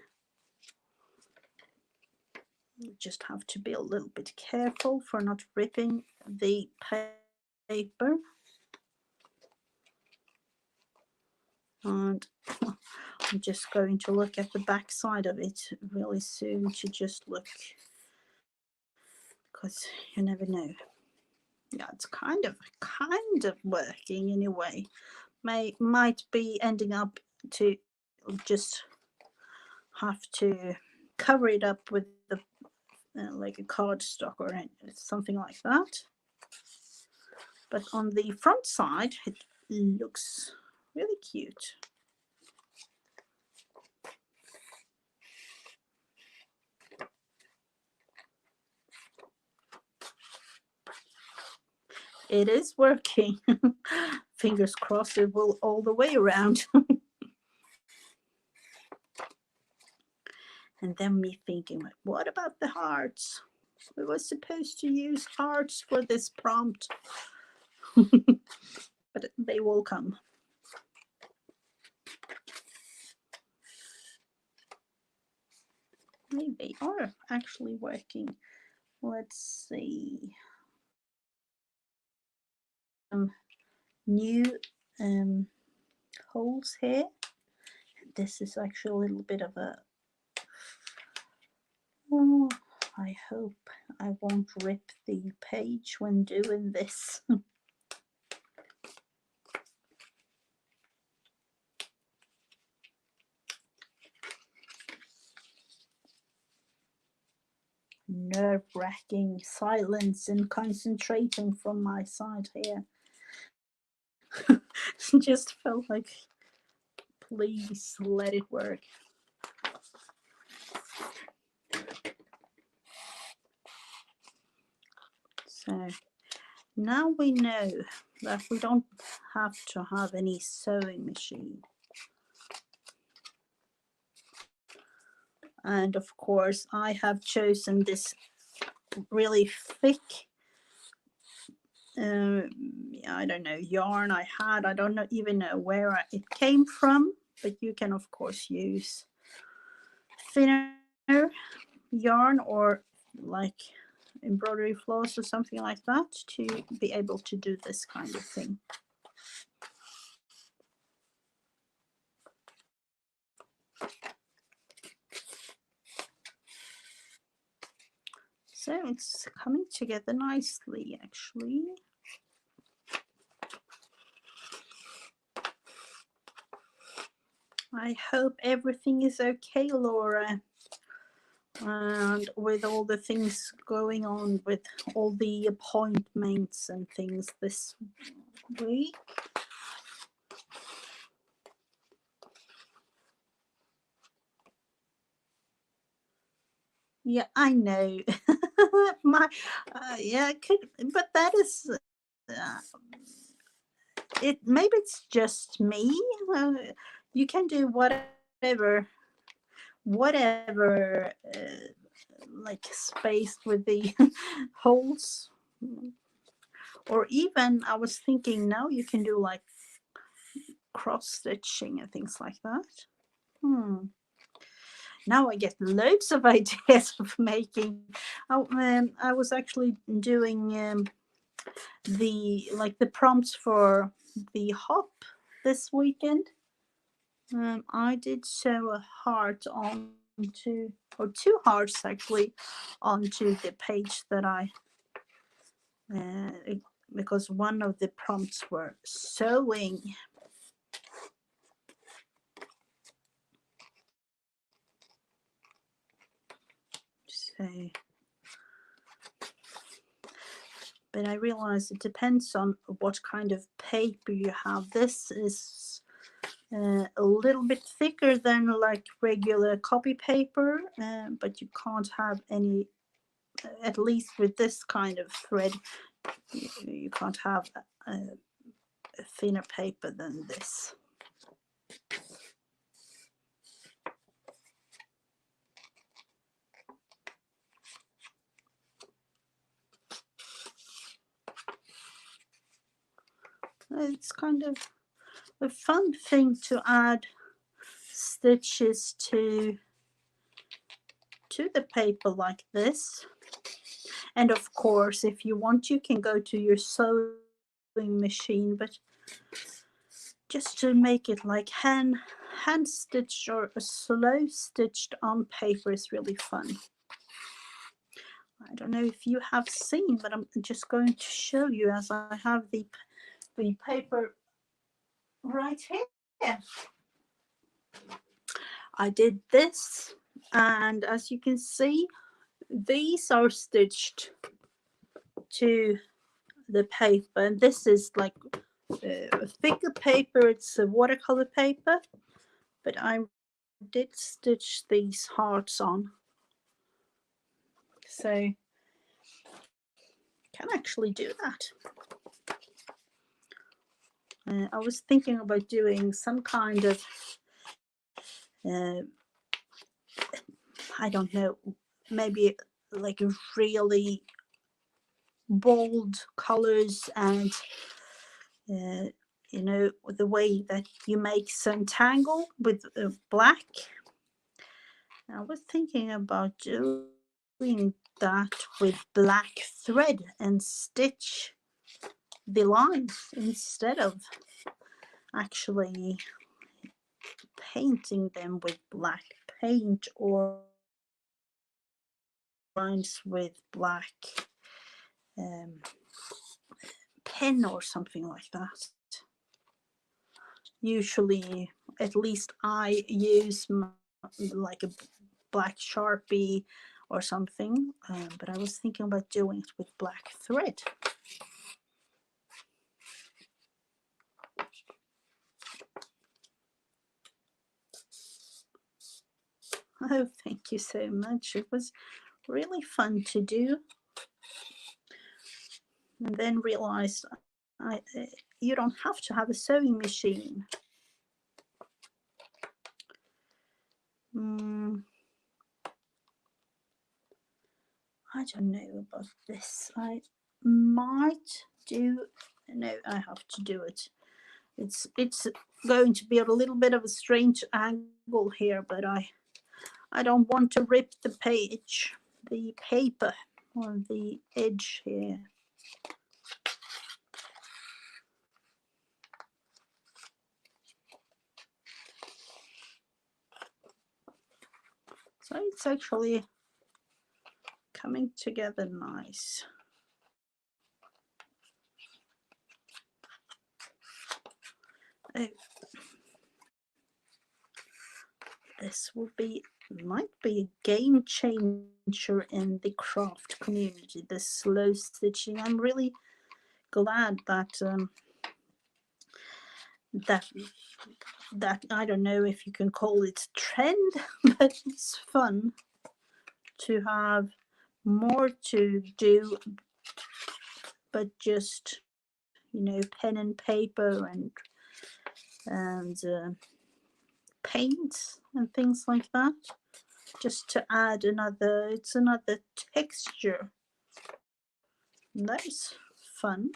You just have to be a little bit careful for not ripping the paper. And I'm just going to look at the back side of it really soon to just look, because you never know. Yeah, it's kind of working anyway. Might be ending up to just have to cover it up with the like a cardstock or something like that. But on the front side, it looks really cute. It is working. Fingers crossed it will all the way around. And then me thinking, what about the hearts? We were supposed to use hearts for this prompt. But they will come. They are actually working. Let's see. New holes here. This is actually a little bit of a... Oh, I hope I won't rip the page when doing this. Nerve-wracking silence and concentrating from my side here. Just felt like, please let it work. So now we know that we don't have to have any sewing machine. And of course I have chosen this really thick I don't know, yarn I had. I don't even know where it came from, but you can of course use thinner yarn or like embroidery floss or something like that to be able to do this kind of thing. So it's coming together nicely, actually. I hope everything is okay, Laura. And with all the things going on with all the appointments and things this week. Yeah, I know. My yeah, but that is it. Maybe it's just me. You can do whatever like spaced with the holes, or even I was thinking now you can do like cross stitching and things like that. Now I get loads of ideas of making. I was actually doing the prompts for the hop this weekend. I did sew a heart onto, or two hearts actually, onto the page that I because one of the prompts were sewing. So, but I realize it depends on what kind of paper you have. This is a little bit thicker than like regular copy paper, but you can't have any, at least with this kind of thread, you can't have a thinner paper than this. It's kind of a fun thing to add stitches to the paper like this. And of course, if you want, you can go to your sewing machine, but just to make it like hand stitched or slow stitched on paper is really fun. I don't know if you have seen, but I'm just going to show you as I have the paper right here. I did this, and as you can see, these are stitched to the paper, and this is like a thicker paper. It's a watercolor paper, but I did stitch these hearts on, so can actually do that. I was thinking about doing some kind of, uh, I don't know, maybe like a really bold colors and, you know, the way that you make Centangle with black. I was thinking about doing that with black thread and stitch the lines instead of actually painting them with black paint or lines with black pen or something like that. Usually, at least I use like a black Sharpie or something, but I was thinking about doing it with black thread. Oh, thank you so much. It was really fun to do. And then realized you don't have to have a sewing machine. I don't know about this. I might do. No, I have to do it. It's going to be a little bit of a strange angle here, but I don't want to rip the page, the paper on the edge here. So it's actually coming together nice. Oh, this will be, might be a game changer in the craft community, this slow stitching. I'm really glad that that I don't know if you can call it trend, but it's fun to have more to do but just, you know, pen and paper and paint and things like that, just to add another, it's another texture. That's fun.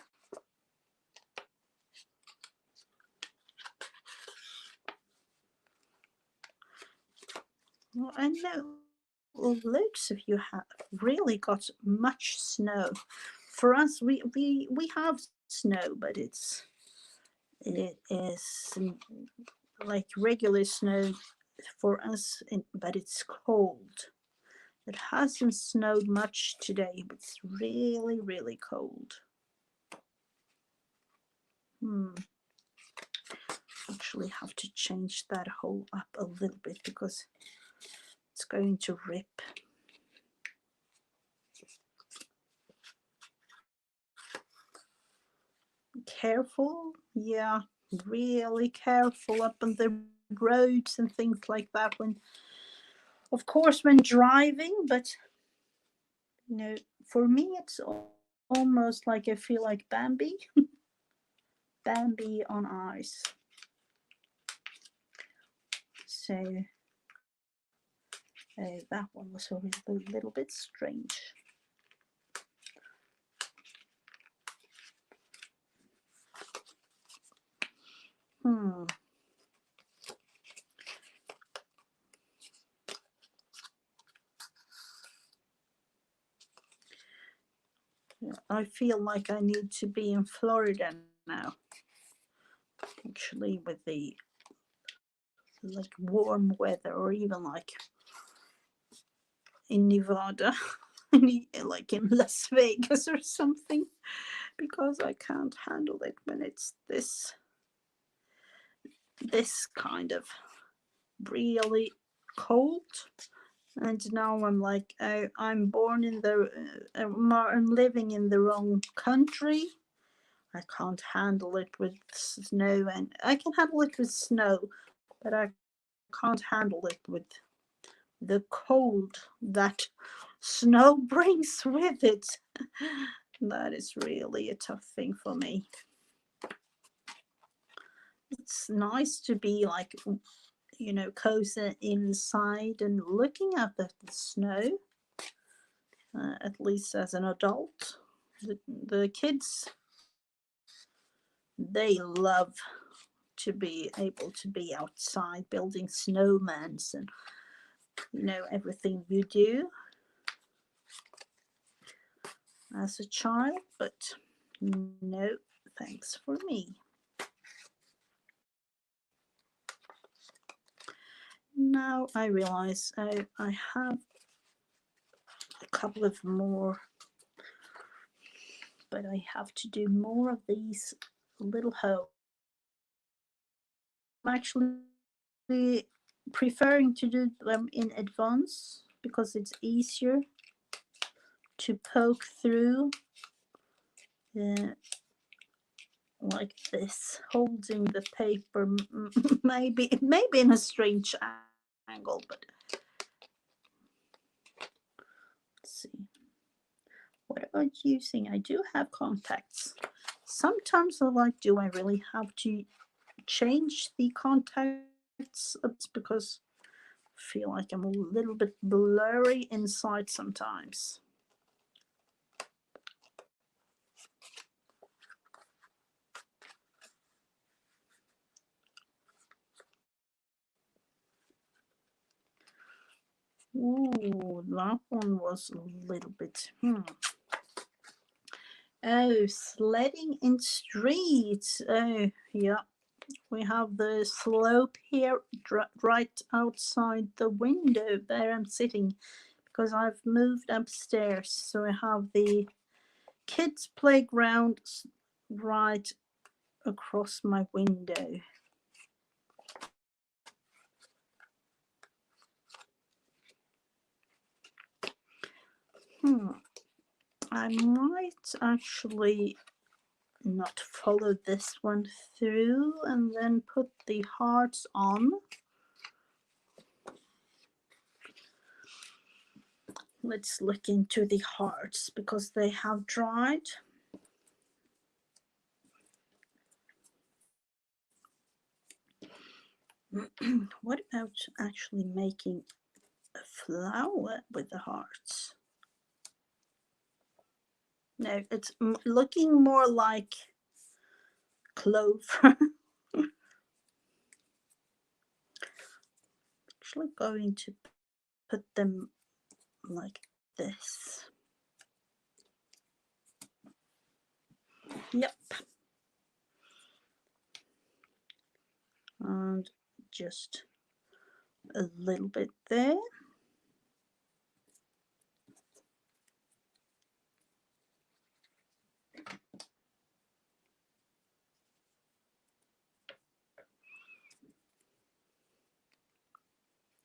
Well, I know loads of you have really got much snow. For us, we have snow, but it is like regular snow for us, but it's cold. It hasn't snowed much today, but it's really, really cold. Actually have to change that hole up a little bit because it's going to rip. Careful, yeah, really careful up on the roads and things like that, when, of course, when driving, but you know, for me it's almost like I feel like Bambi. Bambi on ice. So that one was a little bit strange. I feel like I need to be in Florida now, actually, with the like warm weather, or even like in Nevada, like in Las Vegas or something, because I can't handle it when it's this kind of really cold. And now I'm like, I'm born in the I'm living in the wrong country. I can't handle it with snow, and I can handle it with snow, but I can't handle it with the cold that snow brings with it. That is really a tough thing for me. it's nice to be like, cozy inside and looking at the snow, at least as an adult. The kids, they love to be able to be outside building snowmans and everything you do as a child, but no thanks for me. Now I realize I have a couple of more, but I have to do more of these little holes. I'm actually preferring to do them in advance because it's easier to poke through like this, holding the paper, maybe in a strange angle, but let's see. What about using? I do have contacts. Sometimes I'm like, do I really have to change the contacts? It's because I feel like I'm a little bit blurry inside sometimes. Ooh, that one was a little bit. Oh, sledding in streets. Oh, yeah. We have the slope here right outside the window. There I'm sitting because I've moved upstairs. So I have the kids' playground right across my window. I might actually not follow this one through and then put the hearts on. Let's look into the hearts because they have dried. What about actually making a flower with the hearts? No, it's looking more like clover. Actually going to put them like this. Yep. And just a little bit there.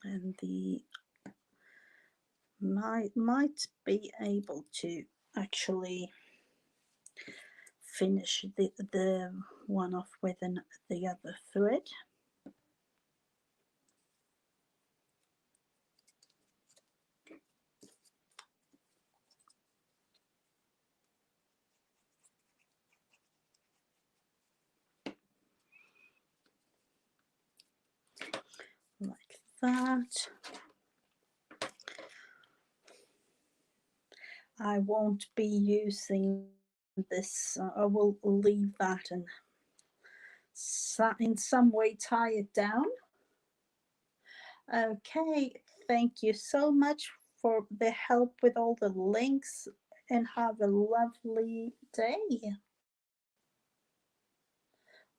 And the might be able to actually finish the one off with the other thread. Like that. I won't be using this. I will leave that and in some way tie it down. Okay, thank you so much for the help with all the links and have a lovely day.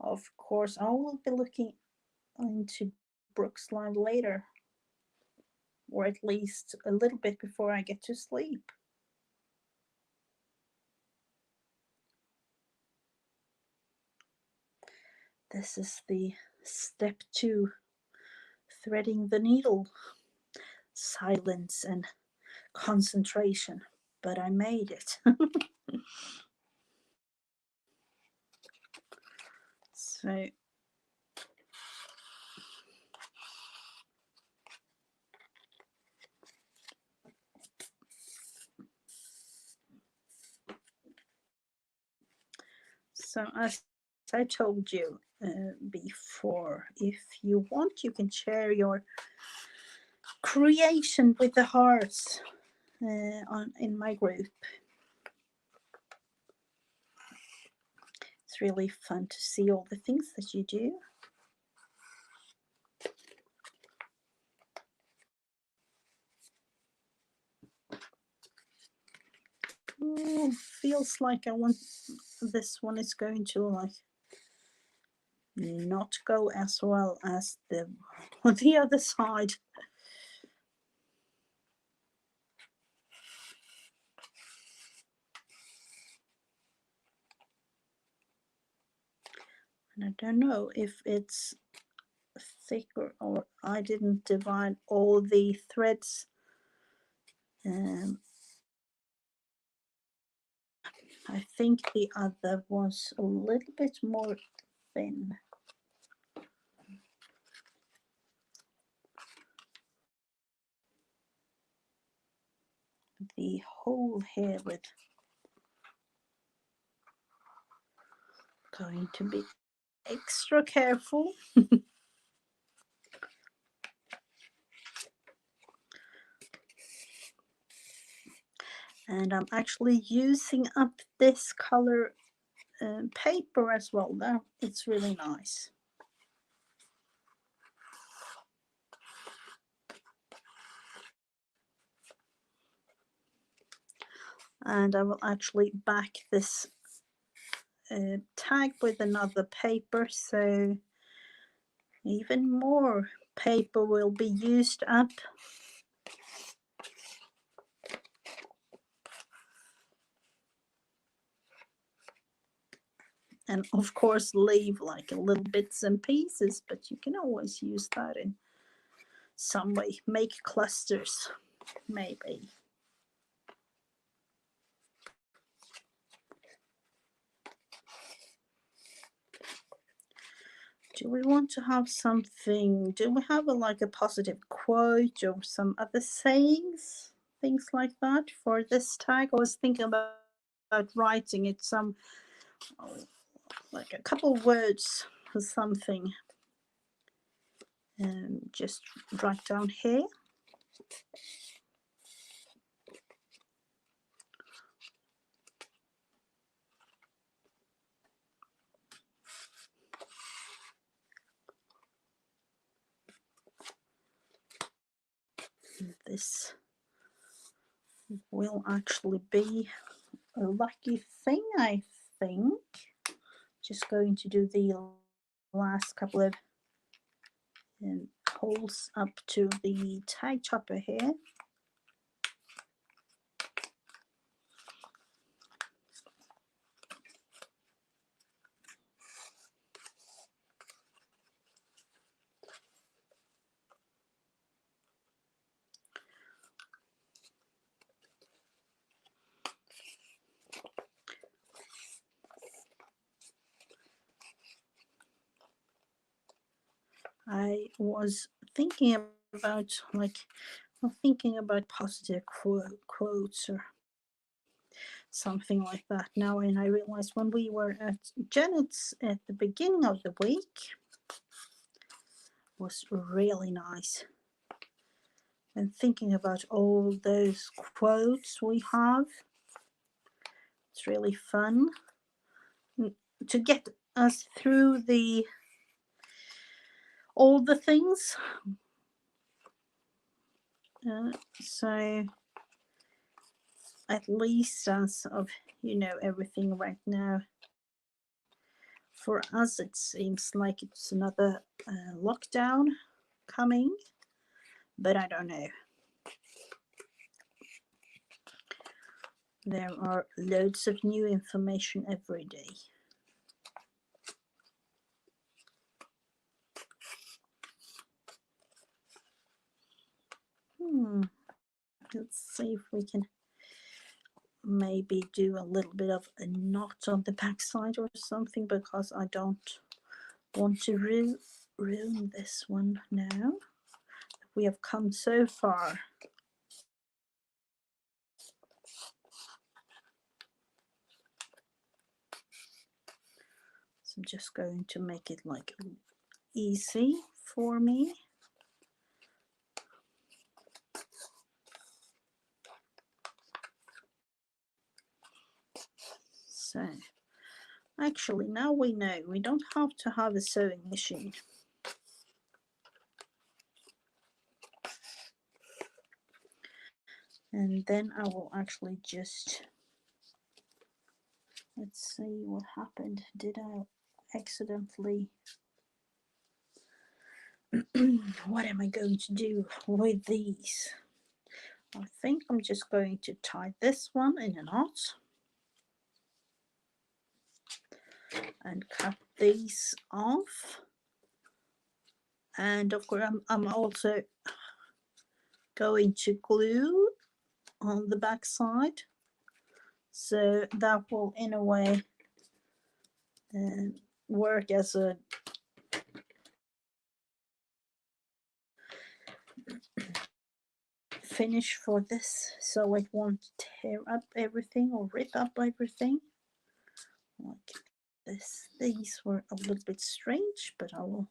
Of course, I will be looking into Brooks Live later, or at least a little bit before I get to sleep. This is the step 2, threading the needle. Silence and concentration, but I made it. So as I told you before, if you want, you can share your creation with the hearts in my group. It's really fun to see all the things that you do. Oh, feels like I want this one is going to like not go as well as the on the other side. And I don't know if it's thicker or I didn't divide all the threads. I think the other was a little bit more thin. The hole here with going to be extra careful. And I'm actually using up this color paper as well. Now it's really nice. And I will actually back this tag with another paper, so even more paper will be used up. And of course leave like a little bits and pieces, but you can always use that in some way. Make clusters, maybe. Do we want to have something? Do we have like a positive quote or some other sayings, things like that for this tag? I was thinking about writing it some, like a couple words or something. Just write down here. This will actually be a lucky thing, I think. Just going to do the last couple of holes up to the tag topper here. I was thinking about positive quotes or something like that now, and I realized when we were at Janet's at the beginning of the week was really nice. And thinking about all those quotes we have, it's really fun to get us through all the things. So at least as of everything right now, for us it seems like it's another lockdown coming, but I don't know. There are loads of new information every day. Let's see if we can maybe do a little bit of a knot on the back side or something, because I don't want to ruin this one now. We have come so far. So I'm just going to make it like easy for me. So actually now we know we don't have to have a sewing machine. And then I will actually just, let's see what happened. Did I accidentally what am I going to do with these? I think I'm just going to tie this one in a knot and cut these off. And of course I'm also going to glue on the back side, so that will in a way work as a finish for this, so it won't tear up everything or rip up everything like this. These were a little bit strange, but I will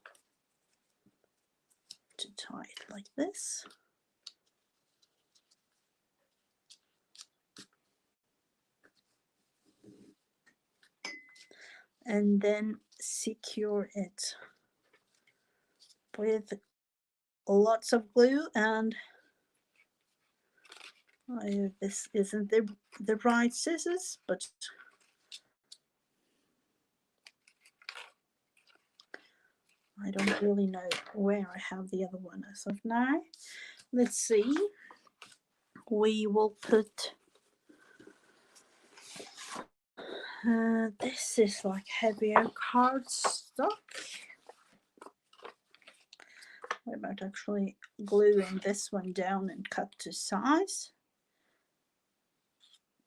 to tie it like this. And then secure it with lots of glue. And this isn't the right scissors, but I don't really know where I have the other one as of now. Let's see. We will put this is like heavier cardstock. What about actually gluing this one down and cut to size?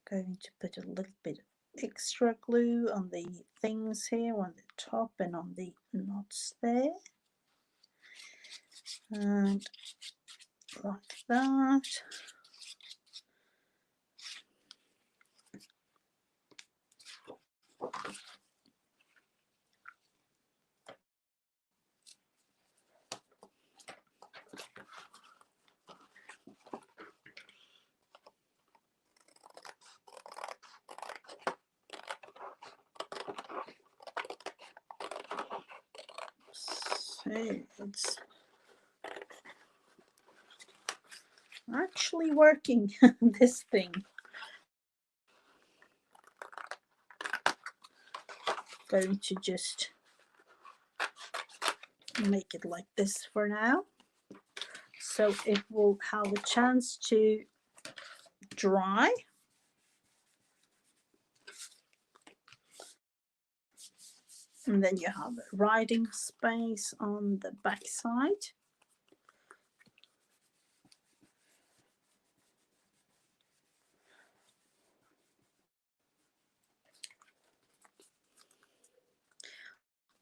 Going to put a little bit of extra glue on the things here, on the top and on the knots there, and like that. So it's actually working, this thing. Going to just make it like this for now, so it will have a chance to dry. And then you have writing space on the back side.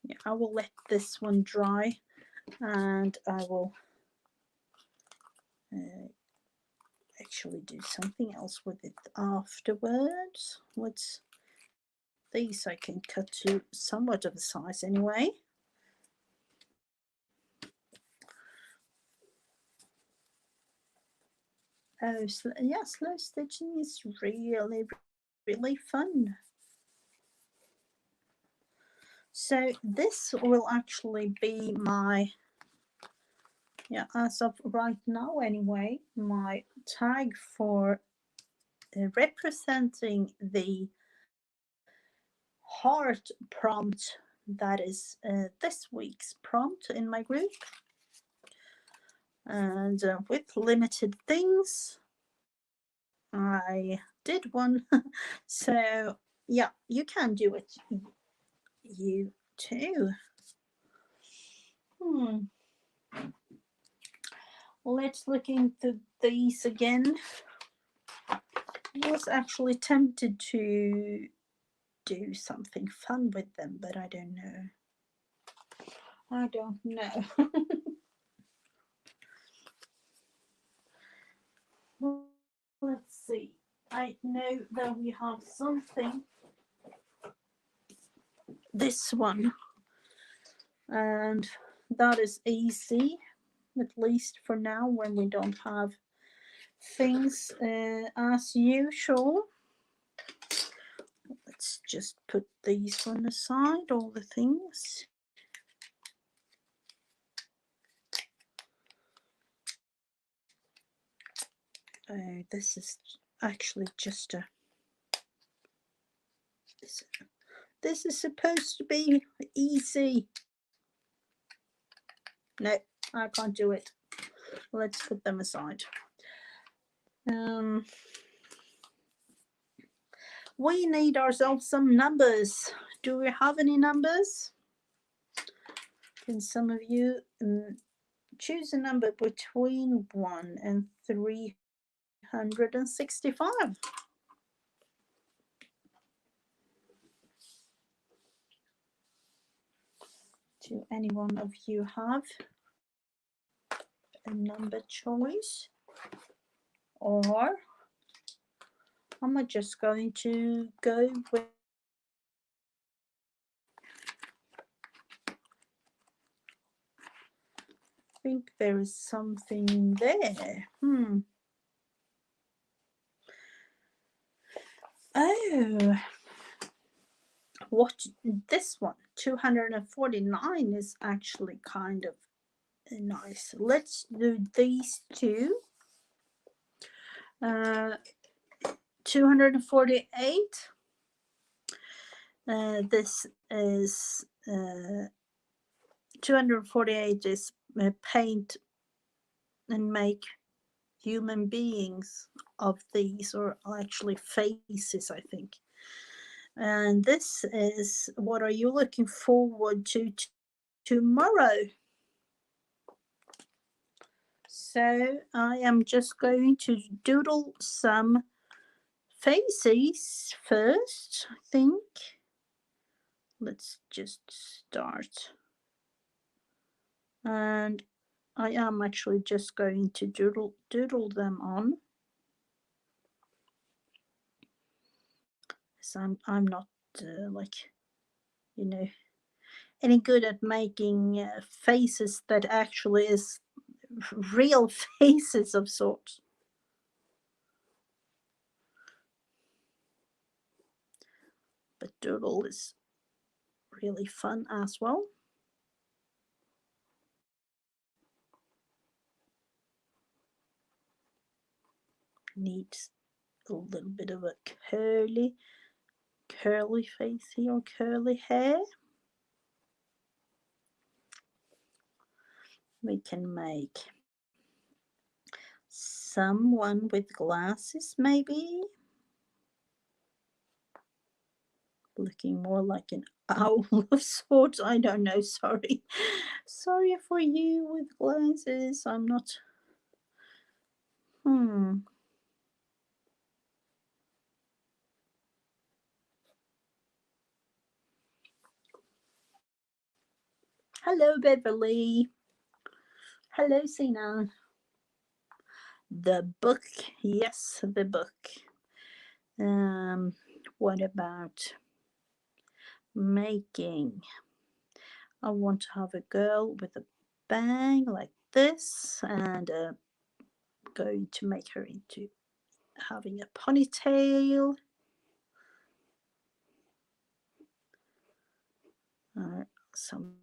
Yeah, I will let this one dry, and I will actually do something else with it afterwards. What's these? I can cut to somewhat of a size anyway. Oh, so, yeah, slow stitching is really fun. So this will actually be my, yeah, as of right now anyway, my tag for representing the heart prompt that is this week's prompt in my group. And with limited things, I did one. So yeah, you can do it, you too. Let's look into these again. I was actually tempted to do something fun with them, but I don't know. Let's see. I know that we have something this one, and that is easy, at least for now when we don't have things as usual. Let's just put these one aside, all the things. This is actually just a, this is supposed to be easy. No, I can't do it. Let's put them aside. We need ourselves some numbers. Do we have any numbers? Can some of you choose a number between 1 and 365? Do any one of you have a number choice? Or am I just going to go with I think there is something there. Oh, what this one 249 is actually kind of nice. Let's do these two. 248. This is 248 is paint and make human beings of these, or actually faces, I think. And this is what are you looking forward to tomorrow? So I am just going to doodle some faces first, I think. Let's just start. And I am actually just going to doodle them on. So I'm not like, you know, any good at making faces that actually is real faces of sorts. But doodle is really fun as well. Needs a little bit of a curly face here, curly hair. We can make someone with glasses, maybe. Looking more like an owl of sorts. I don't know, sorry. Sorry for you with glasses. I'm not. Hello, Beverly. Hello, Sina. The book. Yes, the book. What about making? I want to have a girl with a bang like this, and going to make her into having a ponytail. Something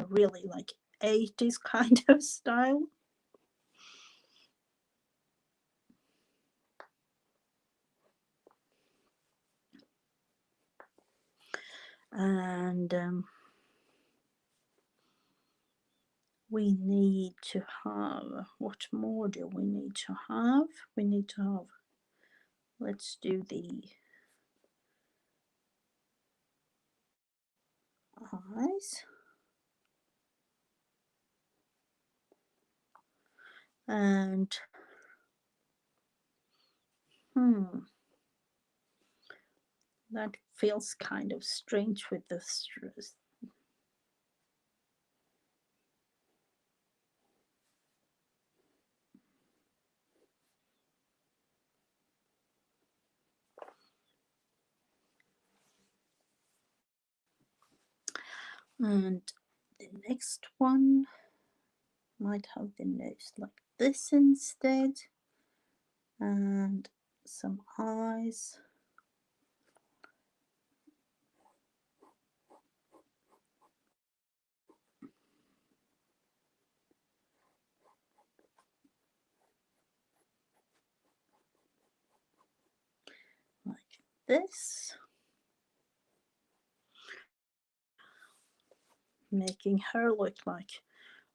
really like 80s kind of style. And we need to have, what more do we need to have? We need to have, let's do the eyes. And that feels kind of strange with the And the next one might have the nose like this instead, and some eyes. Like this, making her look like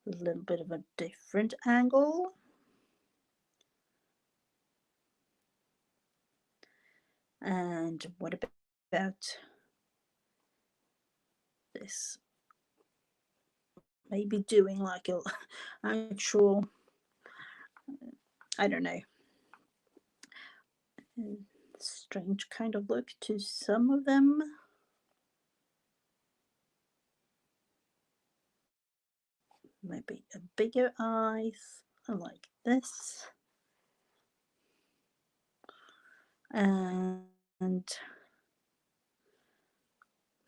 a little bit of a different angle. And what about this? Maybe doing like a actual, I don't know, strange kind of look to some of them. Maybe a bigger eyes like this, and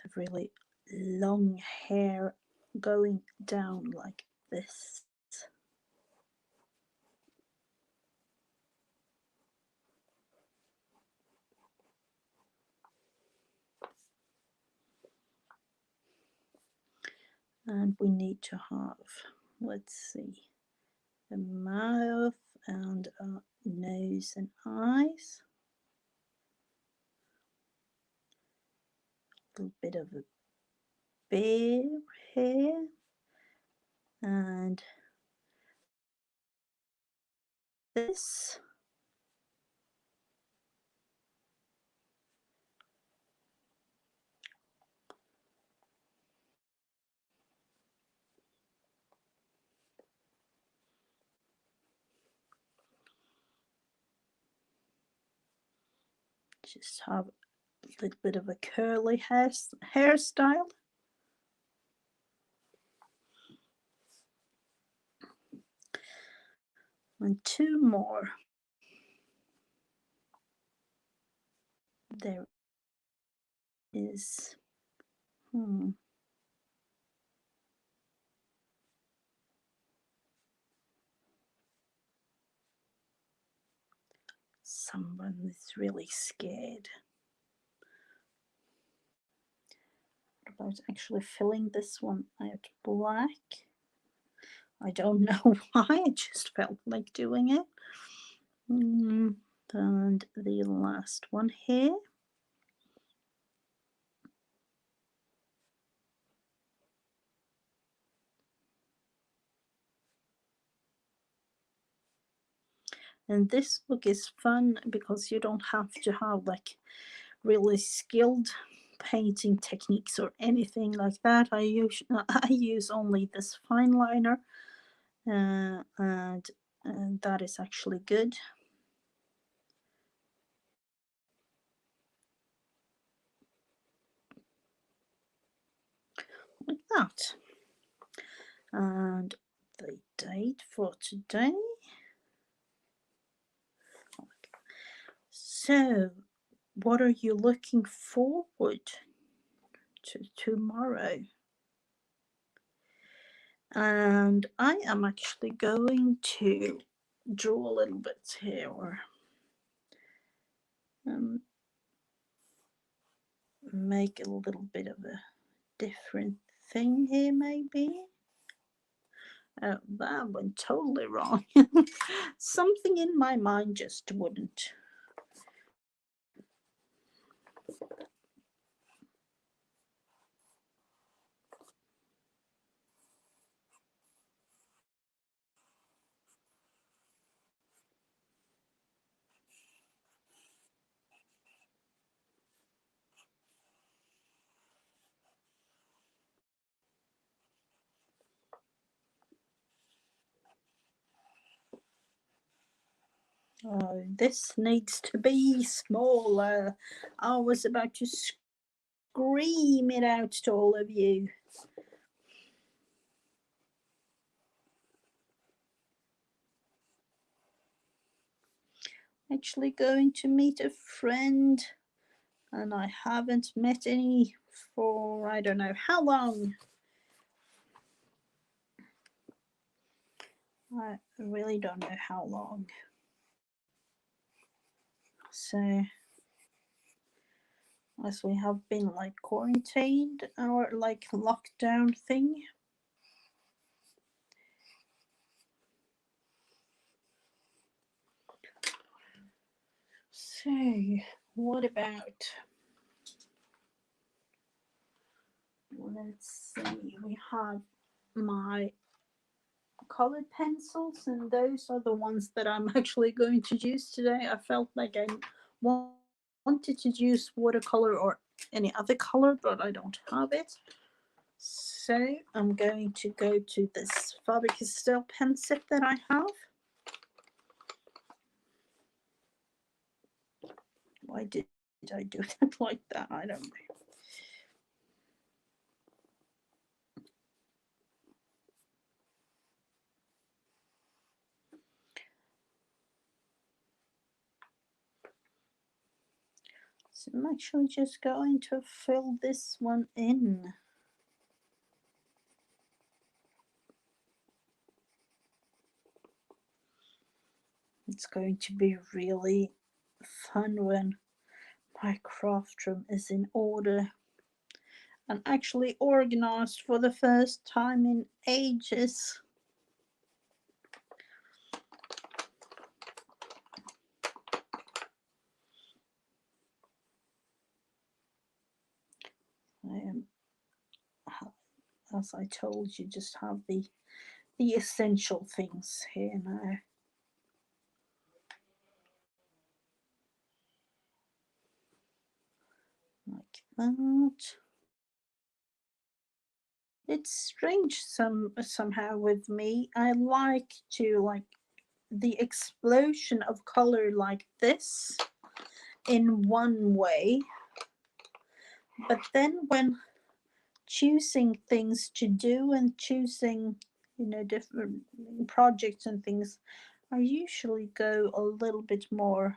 a really long hair going down like this. And we need to have, let's see, a mouth and a nose and eyes. A little bit of a bear hair, and this. Just have a little bit of a curly hairstyle. And two more. There is, someone is really scared. What about actually filling this one out black? I don't know why, I just felt like doing it. And the last one here. And this book is fun because you don't have to have like really skilled painting techniques or anything like that. I use only this fine liner, and that is actually good. Like that. And the date for today. So, what are you looking forward to tomorrow? And I am actually going to draw a little bit here, or make a little bit of a different thing here, maybe. Oh, that went totally wrong. Something in my mind just wouldn't. Oh, this needs to be smaller. I was about to scream it out to all of you. Actually going to meet a friend, and I haven't met any for I don't know how long. I really don't know how long. So as we have been like quarantined or like lockdown thing. So what about, let's see, we have my colored pencils, and those are the ones that I'm actually going to use today. I felt like I wanted to use watercolor or any other color, but I don't have it. So I'm going to go to this Faber-Castell pen set that I have. Why did I do that like that? I don't know. So I'm actually just going to fill this one in. It's going to be really fun when my craft room is in order and actually organized for the first time in ages. I am, as I told you, just have the essential things here now. Like that. It's strange somehow with me. I like to like the explosion of color like this in one way, but then when choosing things to do and choosing, you know, different projects and things, I usually go a little bit more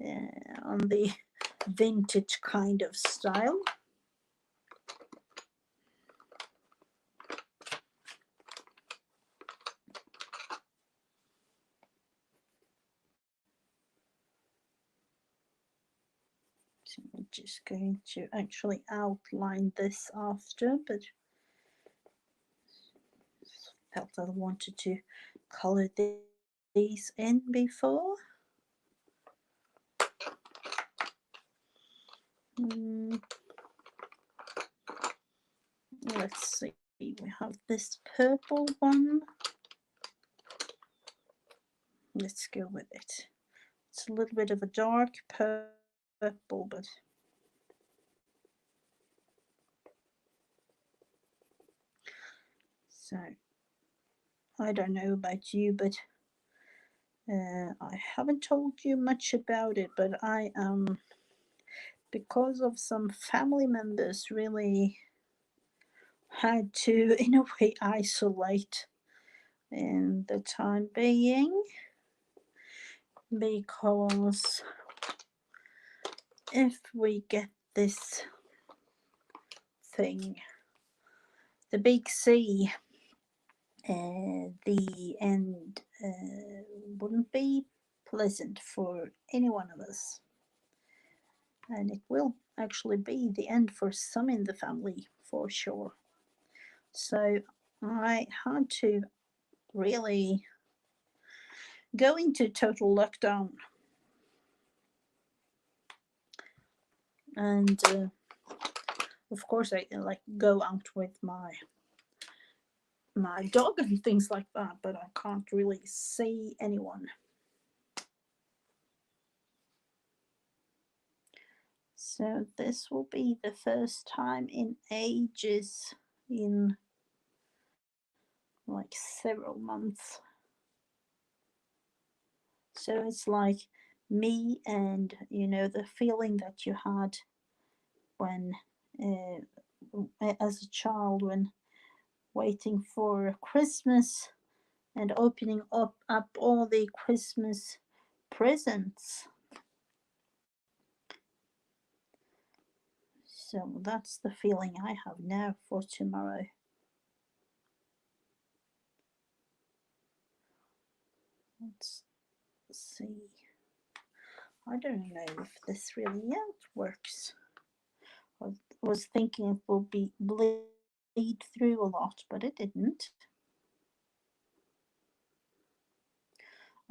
on the vintage kind of style. So I'm just going to actually outline this after, but felt I wanted to color these in before. Let's see, we have this purple one. Let's go with it. It's a little bit of a dark purple, but so I don't know about you, but I haven't told you much about it, but I because of some family members really had to in a way isolate in the time being, because if we get this thing, the big C, the end wouldn't be pleasant for any one of us, and it will actually be the end for some in the family for sure. So I had to really go into total lockdown, and of course I like go out with my dog and things like that, but I can't really see anyone. So this will be the first time in ages, in like several months. So it's like me and, you know, the feeling that you had when as a child, when waiting for Christmas and opening up all the Christmas presents. So that's the feeling I have now for tomorrow. Let's see. I don't know if this really yet works. I was thinking it will be bleed through a lot, but it didn't.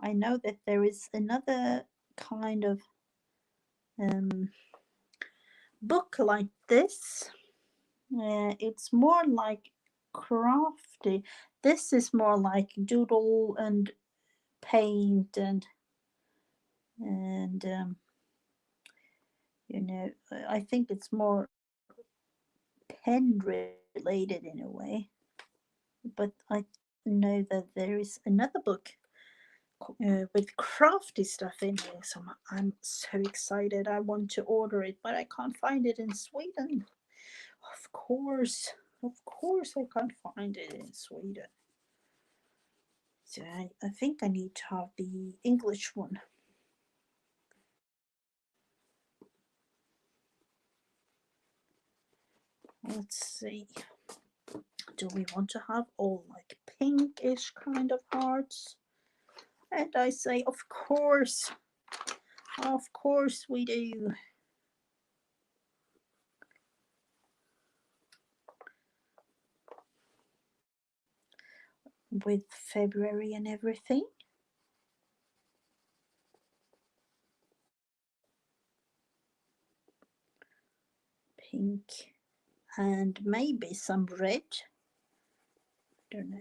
I know that there is another kind of book like this. It's more like crafty. This is more like doodle and paint and you know, I think it's more pen related in a way. But I know that there is another book with crafty stuff in here, so I'm so excited. I want to order it, but I can't find it in Sweden. Of course, I can't find it in Sweden. So I think I need to have the English one. Let's see. Do we want to have all like pinkish kind of hearts? And I say, of course we do. With February and everything. Pink and maybe some red. Don't know.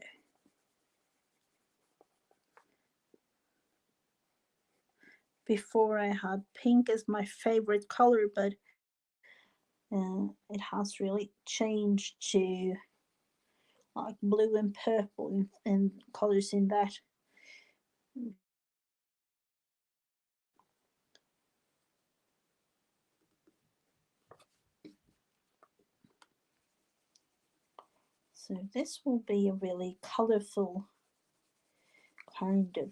Before I had pink as my favorite color, but it has really changed to like blue and purple and colors in that. So this will be a really colorful kind of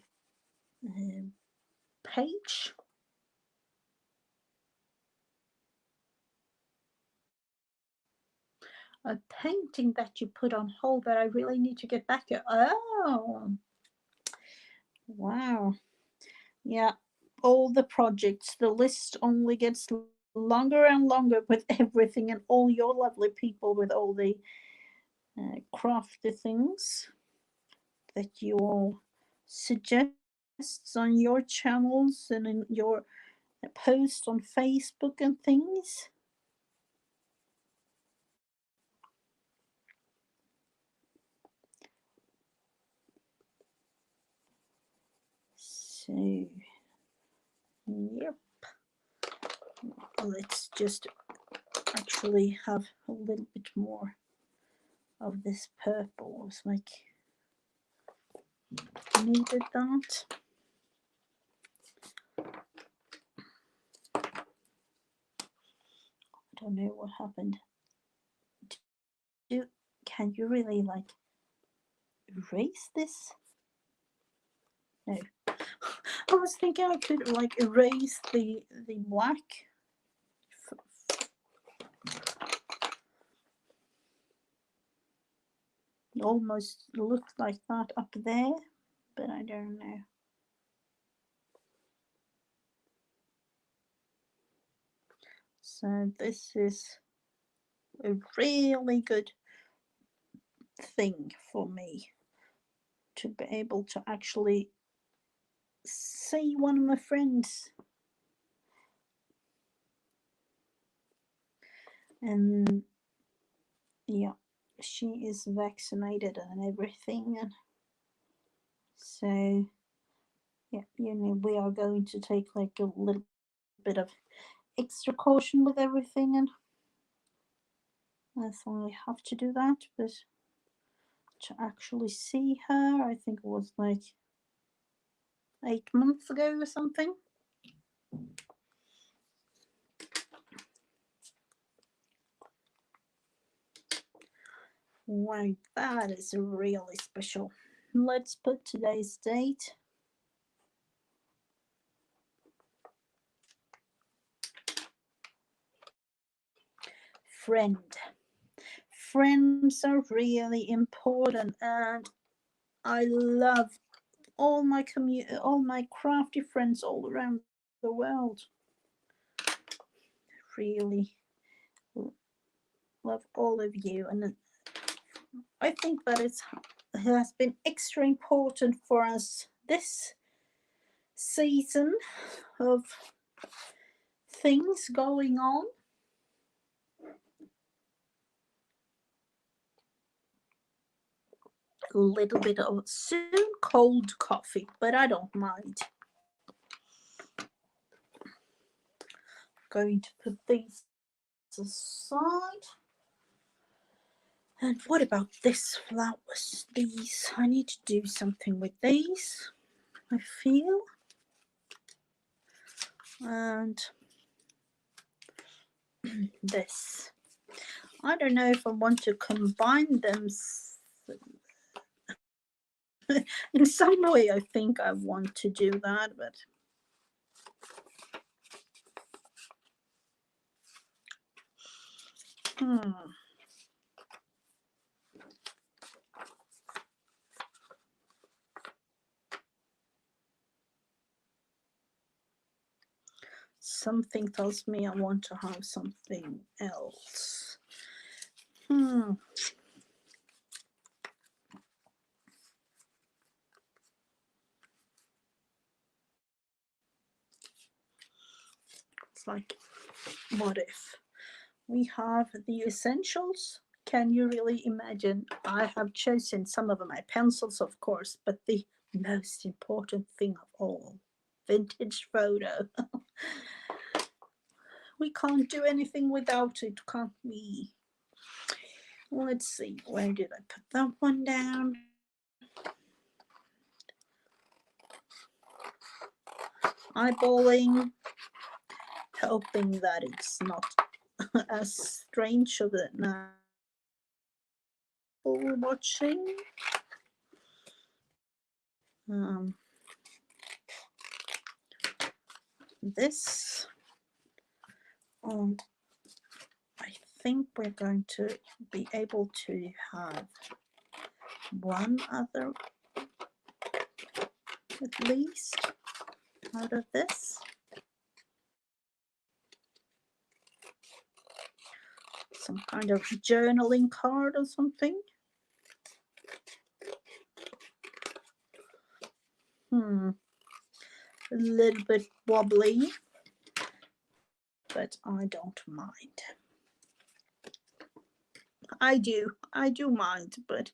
page. A painting that you put on hold that I really need to get back to. Oh, wow. Yeah, all the projects, the list only gets longer and longer with everything and all your lovely people with all the crafty things that you all suggest on your channels and in your posts on Facebook and things. So, yep. Let's just actually have a little bit more of this purple. It's like needed that. I don't know what happened. Can you really like erase this? No. I was thinking I could like erase the black. It almost looked like that up there, but I don't know. So this is a really good thing for me to be able to actually see one of my friends. And yeah, she is vaccinated and everything, and so yeah, you know, we are going to take like a little bit of extra caution with everything, and I only have to do that. But to actually see her, I think it was like 8 months ago or something. Wow, that is really special. Let's put today's date. Friend. Friends are really important, and I love all my crafty friends all around the world. Really love all of you, and I think that it has been extra important for us this season of things going on. A little bit of soon cold coffee, but I don't mind. Going to put these aside. And what about this flowers? These, I need to do something with these, I feel. And this. I don't know if I want to combine them. In some way, I think I want to do that, but something tells me I want to have something else. It's like, what if we have the essentials? Can you really imagine? I have chosen some of my pencils, of course, but the most important thing of all, vintage photo. We can't do anything without it, can't we? Let's see, where did I put that one down? Eyeballing, hoping that it's not as strange of it now. Watching. This, and I think we're going to be able to have one other at least out of this. Some kind of journaling card or something. A little bit wobbly, but I don't mind. I do mind, but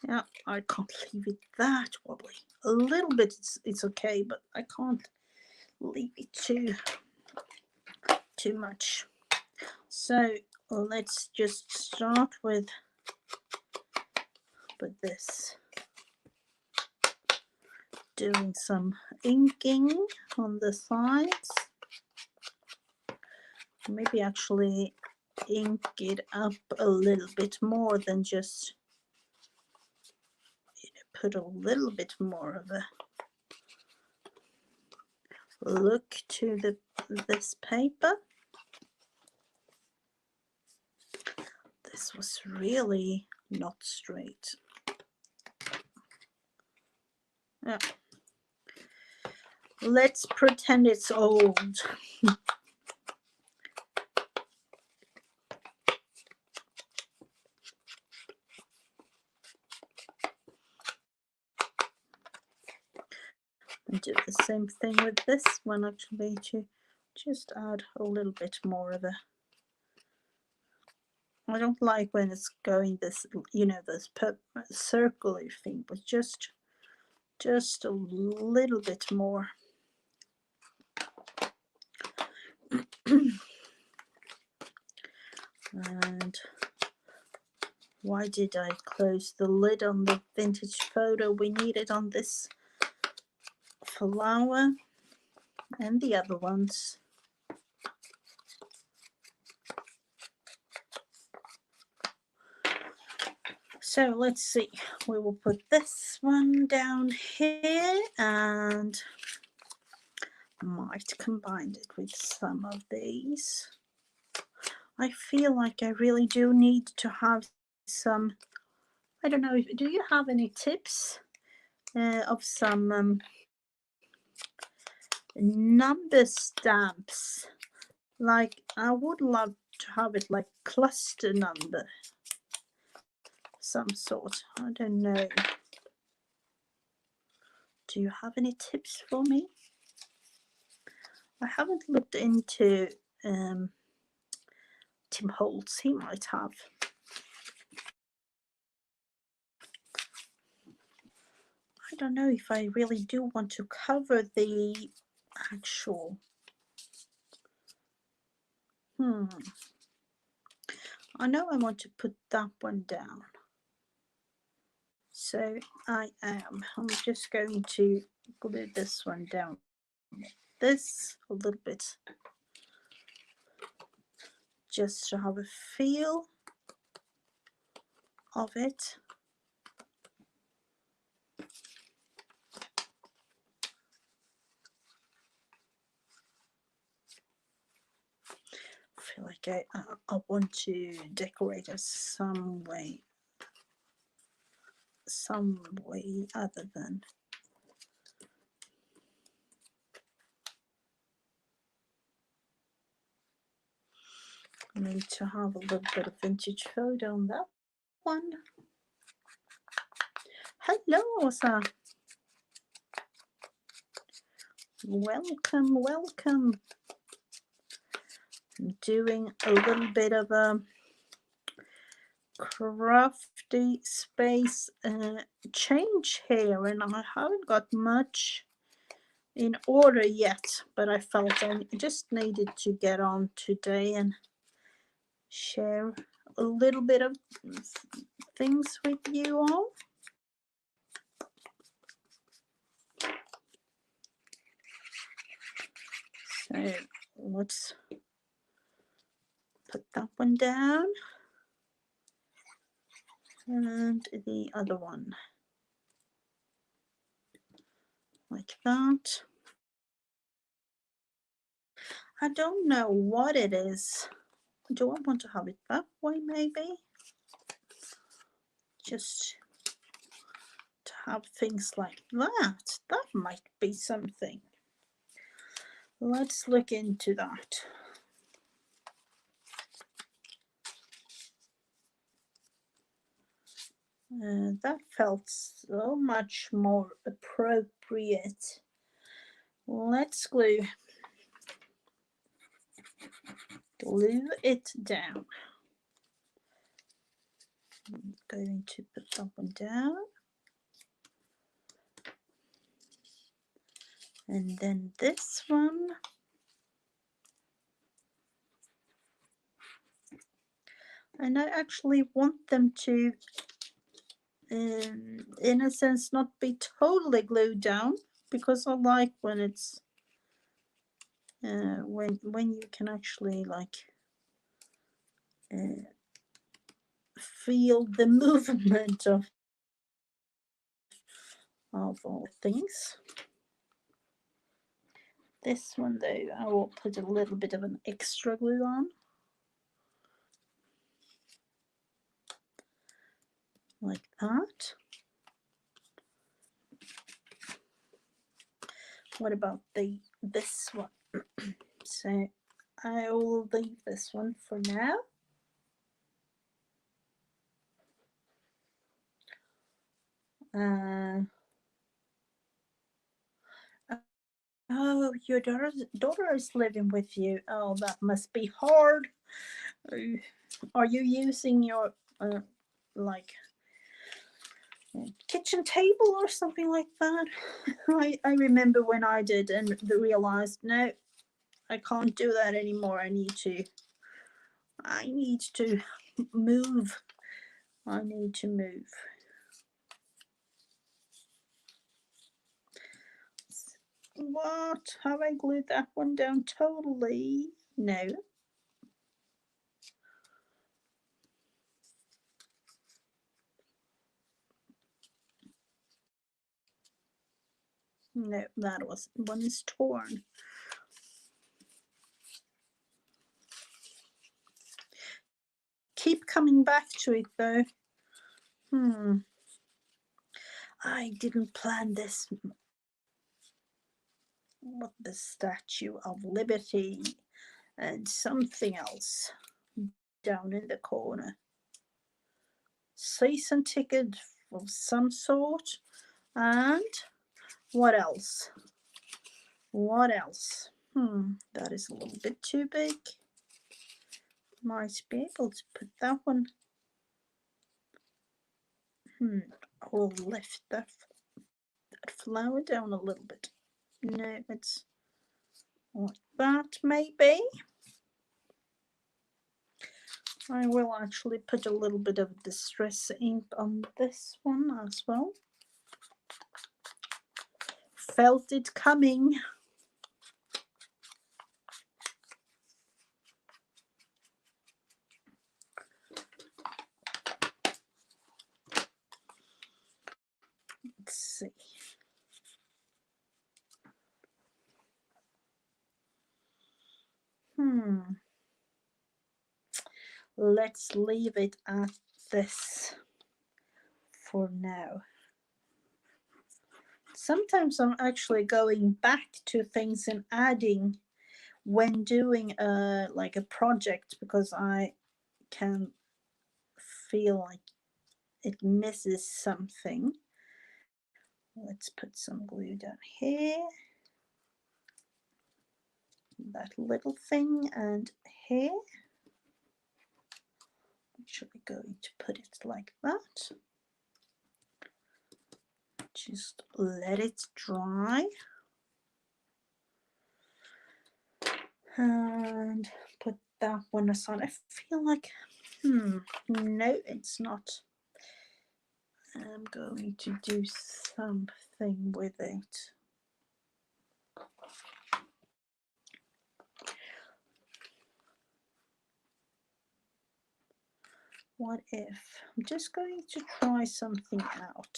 yeah, I can't leave it that wobbly. A little bit it's okay, but I can't leave it too much. So let's just start with this. Doing some inking on the sides. Maybe actually ink it up a little bit more than just put a little bit more of a look to this paper. This was really not straight. Yeah. Let's pretend it's old. And do the same thing with this one, actually, to just add a little bit more of a. I don't like when it's going this, this circular thing, but just a little bit more. And why did I close the lid on the vintage photo? We need it on this flower and the other ones. So let's see, we will put this one down here and might combine it with some of these. I feel like I really do need to have some, I don't know, do you have any tips of some number stamps. Like, I would love to have it like cluster number, some sort. I don't know. Do you have any tips for me? I haven't looked into Tim Holtz. He might have. I don't know if I really do want to cover the actual. I know I want to put that one down. So I'm just going to glue this one down. This a little bit, just to have a feel of it. I feel like I want to decorate it some way other than I need to have a little bit of vintage photo on that one. Hello, Osa. Welcome, welcome. I'm doing a little bit of a crafty space change here, and I haven't got much in order yet, but I felt I just needed to get on today and share a little bit of things with you all. So let's put that one down and the other one like that. I don't know what it is. Do I want to have it that way maybe? Just to have things like that. That might be something. Let's look into that. That felt so much more appropriate. Let's glue it down. I'm going to put that one down. And then this one. And I actually want them to, in a sense, not be totally glued down, because I like when it's, when you can actually like feel the movement of all things. This one though, I will put a little bit of an extra glue on. Like that. What about this one? So I will leave this one for now. Oh, your daughter is living with you. Oh, that must be hard. Are you using your like kitchen table or something like that? I remember when I did and realized, no, I can't do that anymore. I need to move. I need to move. What? Have I glued that one down totally? No. No, that one is torn. Keep coming back to it though. I didn't plan this. What, the Statue of Liberty and something else down in the corner. Season ticket of some sort. And what else? What else? That is a little bit too big. Might be able to put that one. I will lift that flower down a little bit. No, it's like that maybe. I will actually put a little bit of distress ink on this one as well. Felt it coming. Let's see. Let's leave it at this for now. Sometimes I'm actually going back to things and adding when doing like a project, because I can feel like it misses something. Let's put some glue down here, that little thing, and here. Actually going to put it like that. Just let it dry. And put that one aside. I feel like, no, it's not. I'm going to do something with it. What if? I'm just going to try something out.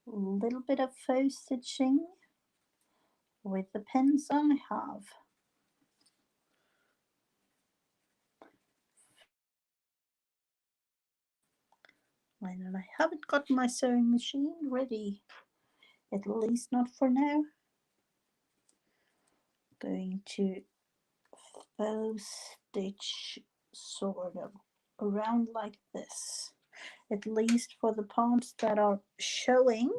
A little bit of faux stitching with the pens I have. And I haven't got my sewing machine ready, at least not for now. Going to faux stitch sort of around like this, at least for the parts that are showing.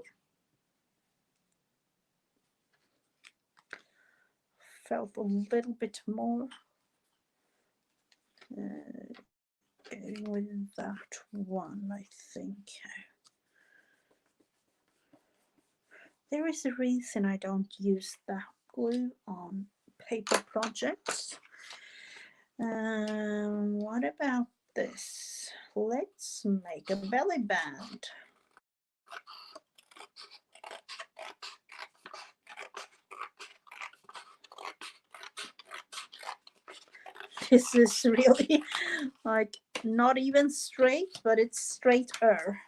Felt a little bit more going with that one, I think. There is a reason I don't use that glue on paper projects. What about this? Let's make a belly band. This is really like not even straight, but it's straighter.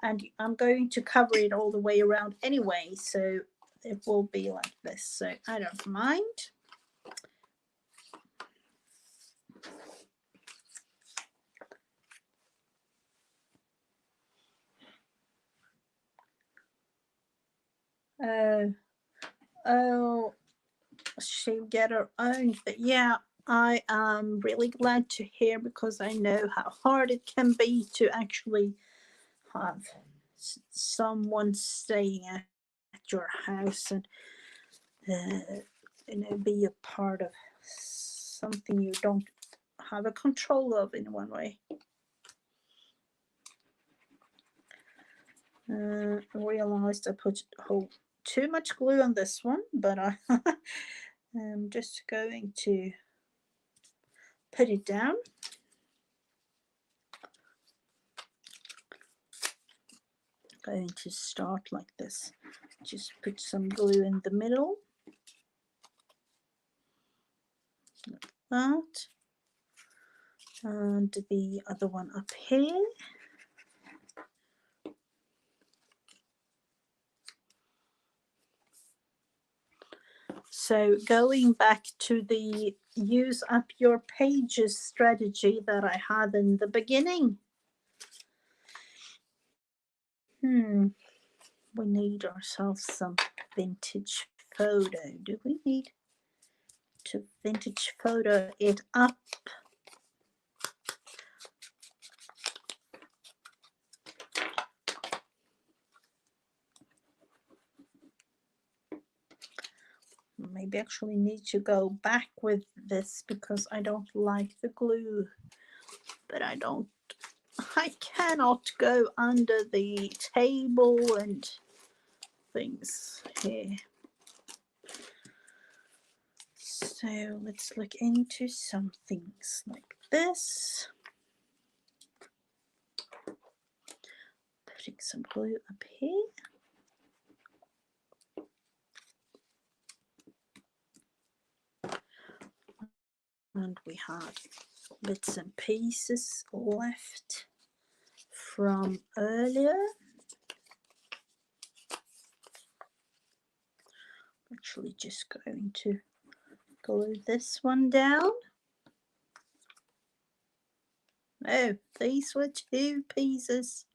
And I'm going to cover it all the way around anyway, so it will be like this, so I don't mind. Oh, she'll get her own, but yeah, I am really glad to hear, because I know how hard it can be to actually have someone staying at your house and be a part of something you don't have a control of in one way. I realized I put too much glue on this one, but I'm just going to put it down. Going to start like this. Just put some glue in the middle, like that, and the other one up here. So going back to the use up your pages strategy that I had in the beginning, We need ourselves some vintage photo. Do we need to vintage photo it up? Maybe actually need to go back with this because I don't like the glue, but I cannot go under the table and things here. So let's look into some things like this. Putting some glue up here. And we had bits and pieces left from earlier. Actually just going to glue this one down. Oh, these were 2 pieces.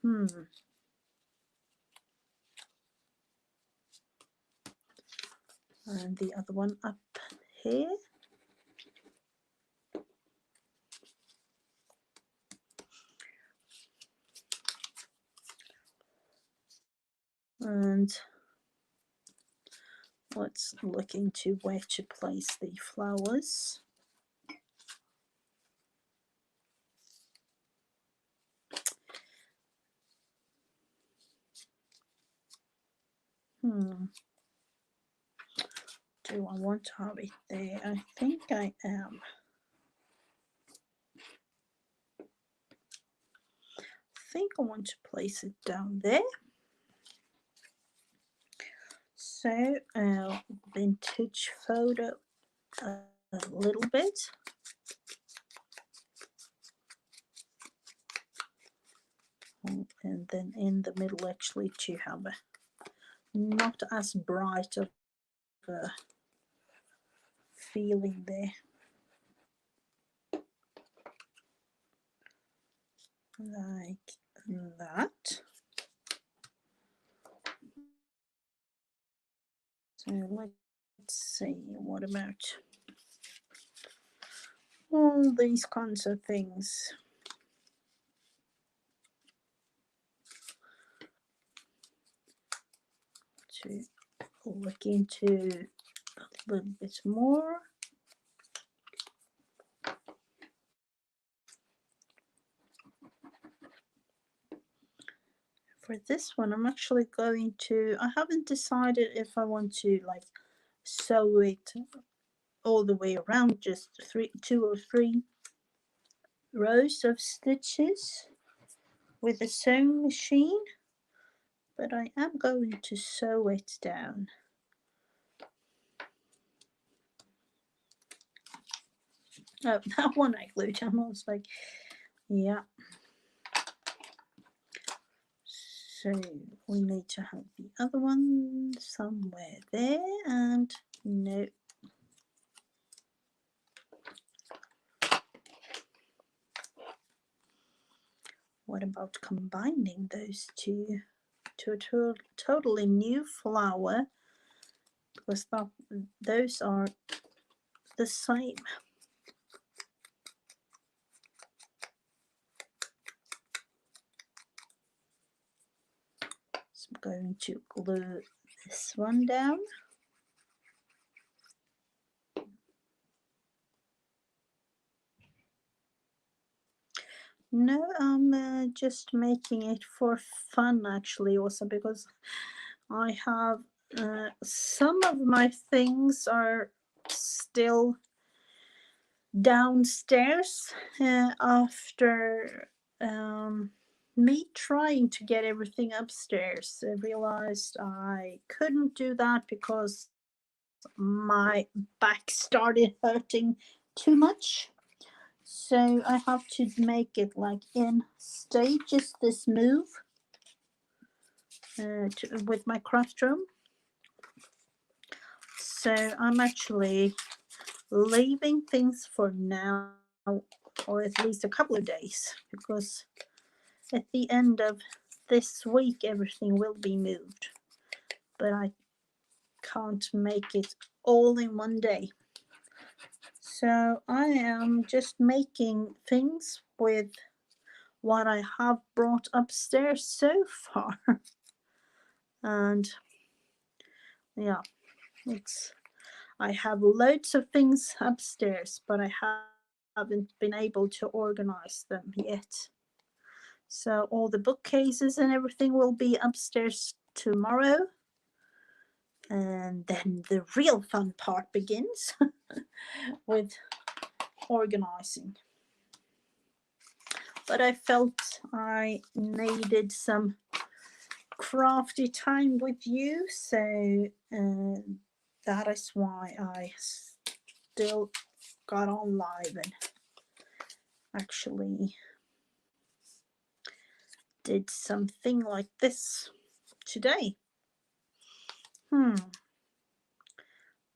And the other one up here. And let's look into where to place the flowers. Do I want to have it there? I think I am. I think I want to place it down there. So vintage photo a little bit. And then in the middle actually to have a not as bright of a feeling there. Like that. So let's see, what about all these kinds of things? To look into a little bit more. For this one, I'm actually going to, I haven't decided if I want to like sew it all the way around, just 2 or 3 rows of stitches with a sewing machine, but I am going to sew it down. Oh, that one I glued down. I was like, yeah. So we need to have the other one somewhere there, and no. What about combining those two to a totally new flower? Because those are the same. So I'm going to glue this one down. No, I'm just making it for fun actually, also because I have some of my things are still downstairs after me trying to get everything upstairs. I realized I couldn't do that because my back started hurting too much. So I have to make it like in stages, this move with my Craftroom. So I'm actually leaving things for now, or at least a couple of days, because at the end of this week everything will be moved, but I can't make it all in one day. So I am just making things with what I have brought upstairs so far. And yeah, I have loads of things upstairs, but I haven't been able to organize them yet. So all the bookcases and everything will be upstairs tomorrow. And then the real fun part begins with organizing. But I felt I needed some crafty time with you, so that is why I still got on live and actually did something like this today.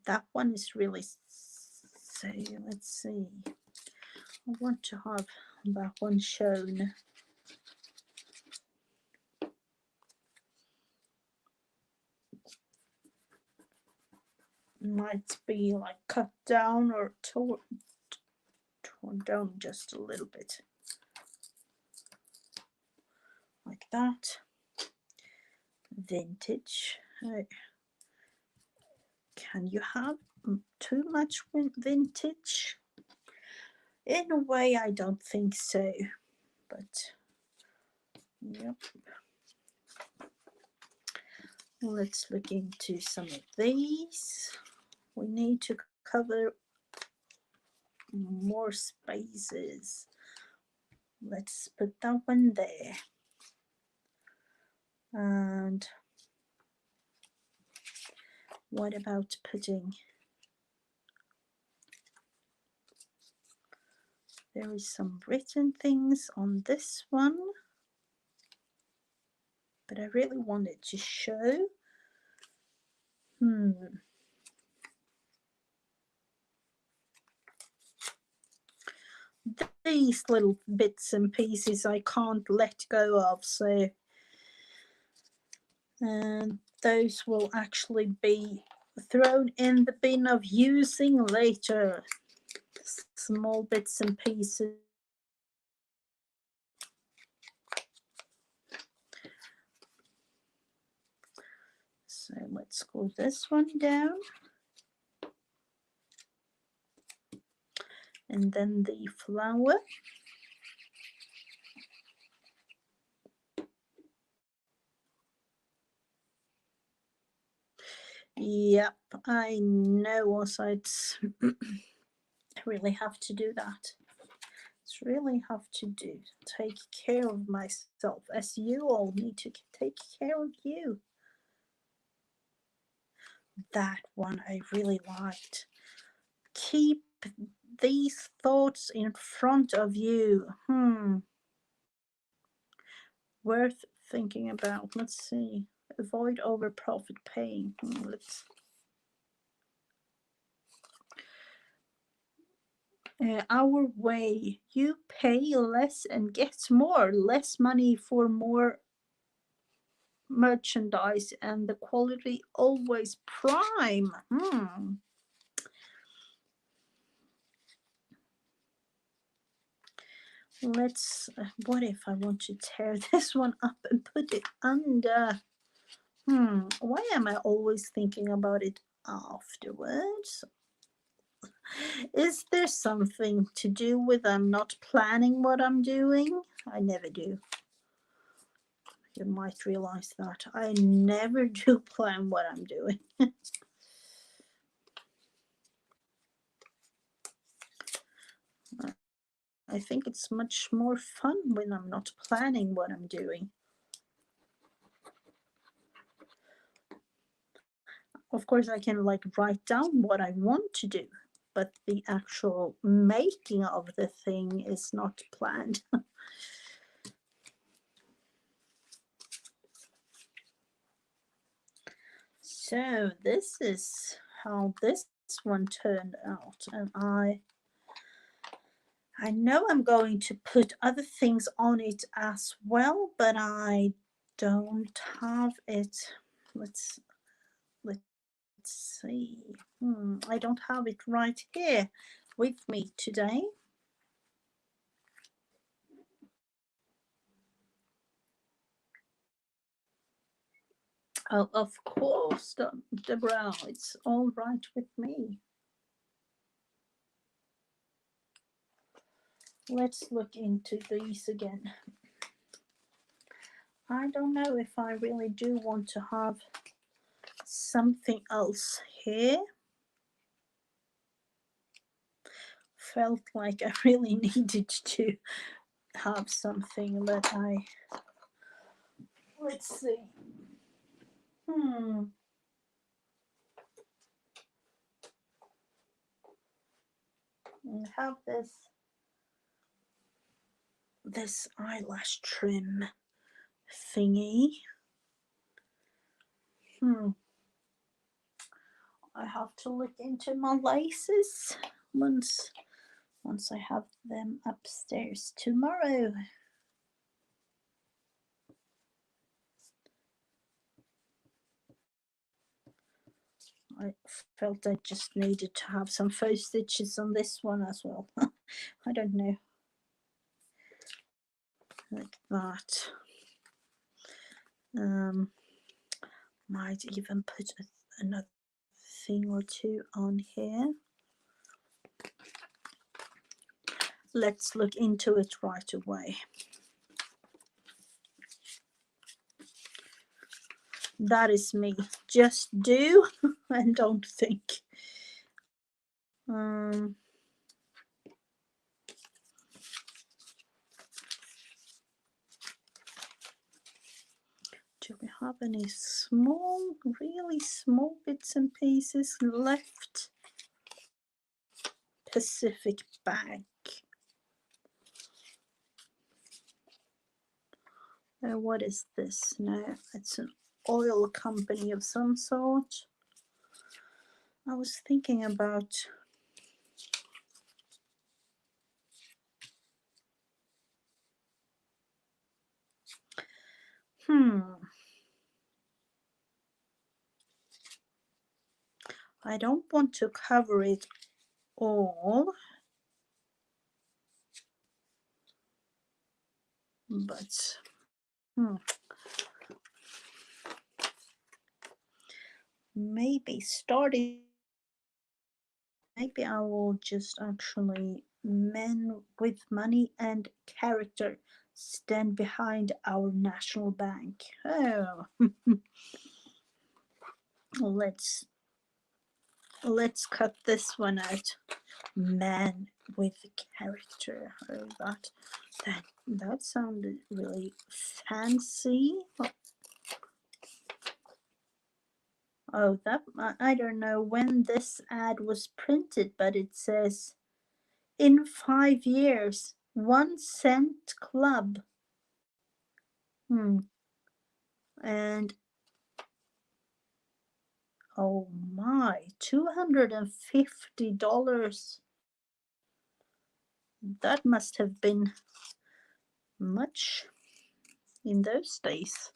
That one is really, so let's see, I want to have that one shown. Might be like cut down or torn down just a little bit, like that. Vintage. Can you have too much vintage? In a way, I don't think so, but yep. Let's look into some of these. We need to cover more spaces. Let's put that one there. And what about putting, there is some written things on this one, but I really wanted to show. These little bits and pieces I can't let go of, so those will actually be thrown in the bin of using later. Small bits and pieces. So let's glue this one down. And then the flower. Yep, I know also it's really have to do that. It's really have to do. Take care of myself, as you all need to take care of you. That one I really liked. Keep these thoughts in front of you. Worth thinking about. Let's see. Avoid over profit paying. Let's our way. You pay less and get more. Less money for more merchandise, and the quality always prime. Let's what if I want to tear this one up and put it under? Why am I always thinking about it afterwards? Is there something to do with I'm not planning what I'm doing? I never do. You might realize that I never do plan what I'm doing. I think it's much more fun when I'm not planning what I'm doing. Of course, I can like write down what I want to do, but the actual making of the thing is not planned. So this is how this one turned out, and I know I'm going to put other things on it as well, but I don't have it. Let's see. I don't have it right here with me today. Oh, of course, Deborah, it's all right with me. Let's look into these again. I don't know if I really do want to have something else here. Felt like I really needed to have something that let's see. I have this eyelash trim thingy. I have to look into my laces once I have them upstairs tomorrow. I felt I just needed to have some faux stitches on this one as well. I don't know. Like that. Might even put another thing or two on here. Let's look into it right away. That is me. Just do and don't think. Do we have any small, really small bits and pieces left? Pacific Bank. What is this? No, it's an oil company of some sort. I was thinking about I don't want to cover it all, but maybe starting. Maybe I will just actually men with money and character stand behind our national bank. Oh, let's cut this one out. Man with character. Oh, that sounded really fancy. Oh, that I don't know when this ad was printed, but it says in 5 years, 1 cent club. And oh my, $250. That must have been much in those days.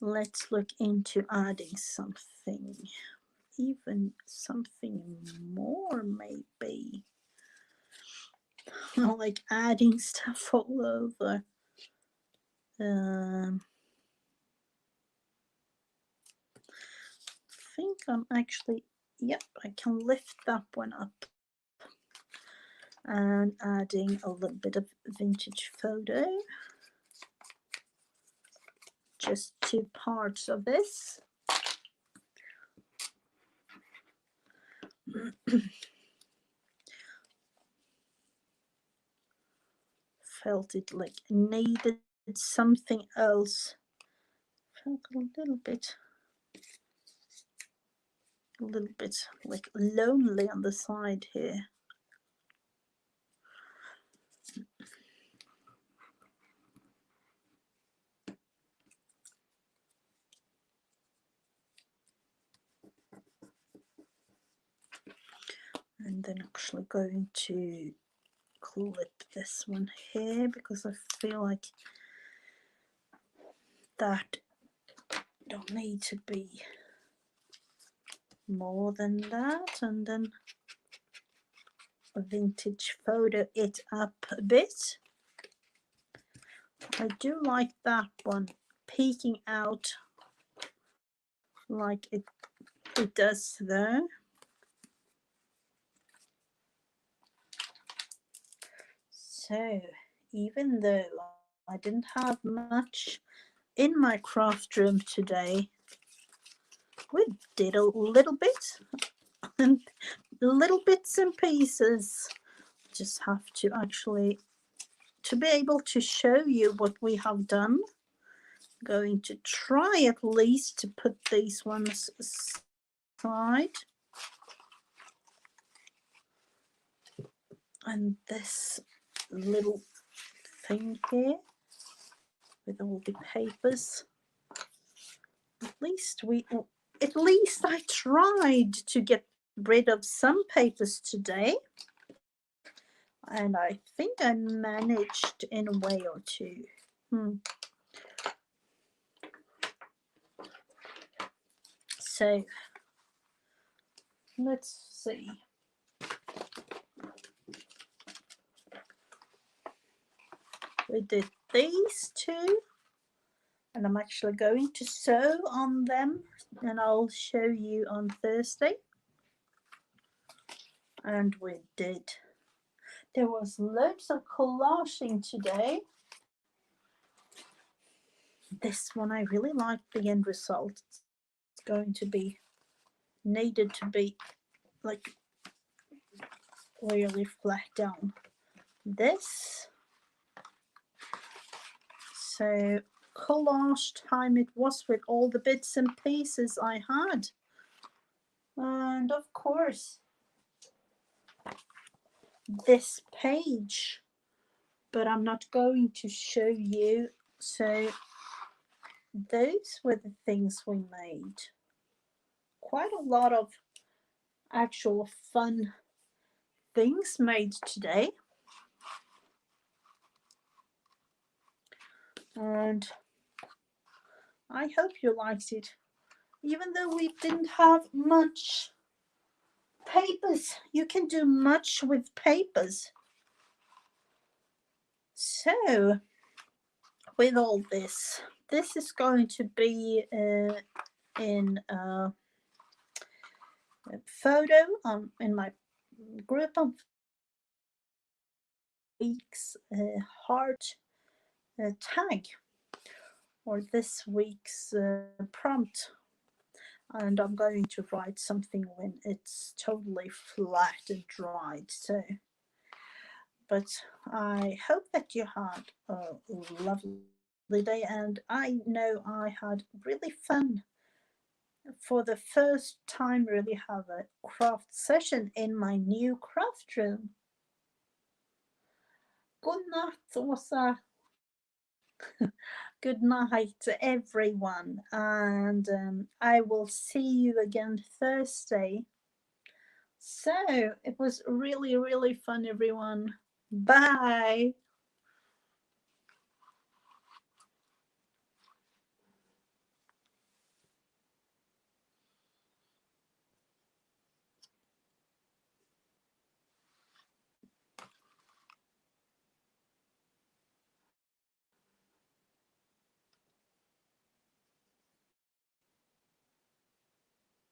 Let's look into adding something, even something more maybe. Like adding stuff all over. I think I'm actually, yep, I can lift that one up. And adding a little bit of vintage photo. Just 2 parts of this. Felt it like needed something else. Felt a little bit like lonely on the side here. And then actually going to clip this one here because I feel like that don't need to be more than that, and then a vintage photo it up a bit. I do like that one peeking out like it does there. So even though I didn't have much in my craft room today, we did a little bit and little bits and pieces. Just have to actually, to be able to show you what we have done, I'm going to try at least to put these ones aside. And this little thing here with all the papers. At least I tried to get rid of some papers today, and I think I managed in a way or two. So let's see. We did these two, and I'm actually going to sew on them, and I'll show you on Thursday. And we did. There was loads of collaging today. This one I really like the end result. It's going to be needed to be like really flat down. This. So collage time it was with all the bits and pieces I had. And of course, this page, but I'm not going to show you. So those were the things we made. Quite a lot of actual fun things made today. And I hope you liked it. Even though we didn't have much papers, you can do much with papers. So with all this is going to be in a photo in my group of week's heart tag, or this week's prompt, and I'm going to write something when it's totally flat and dried. So but I hope that you had a lovely day, and I know I had really fun for the first time. Really have a craft session in my new craft room. Good night, Åsa. Good night, everyone, and I will see you again Thursday. So it was really, really fun, everyone. Bye.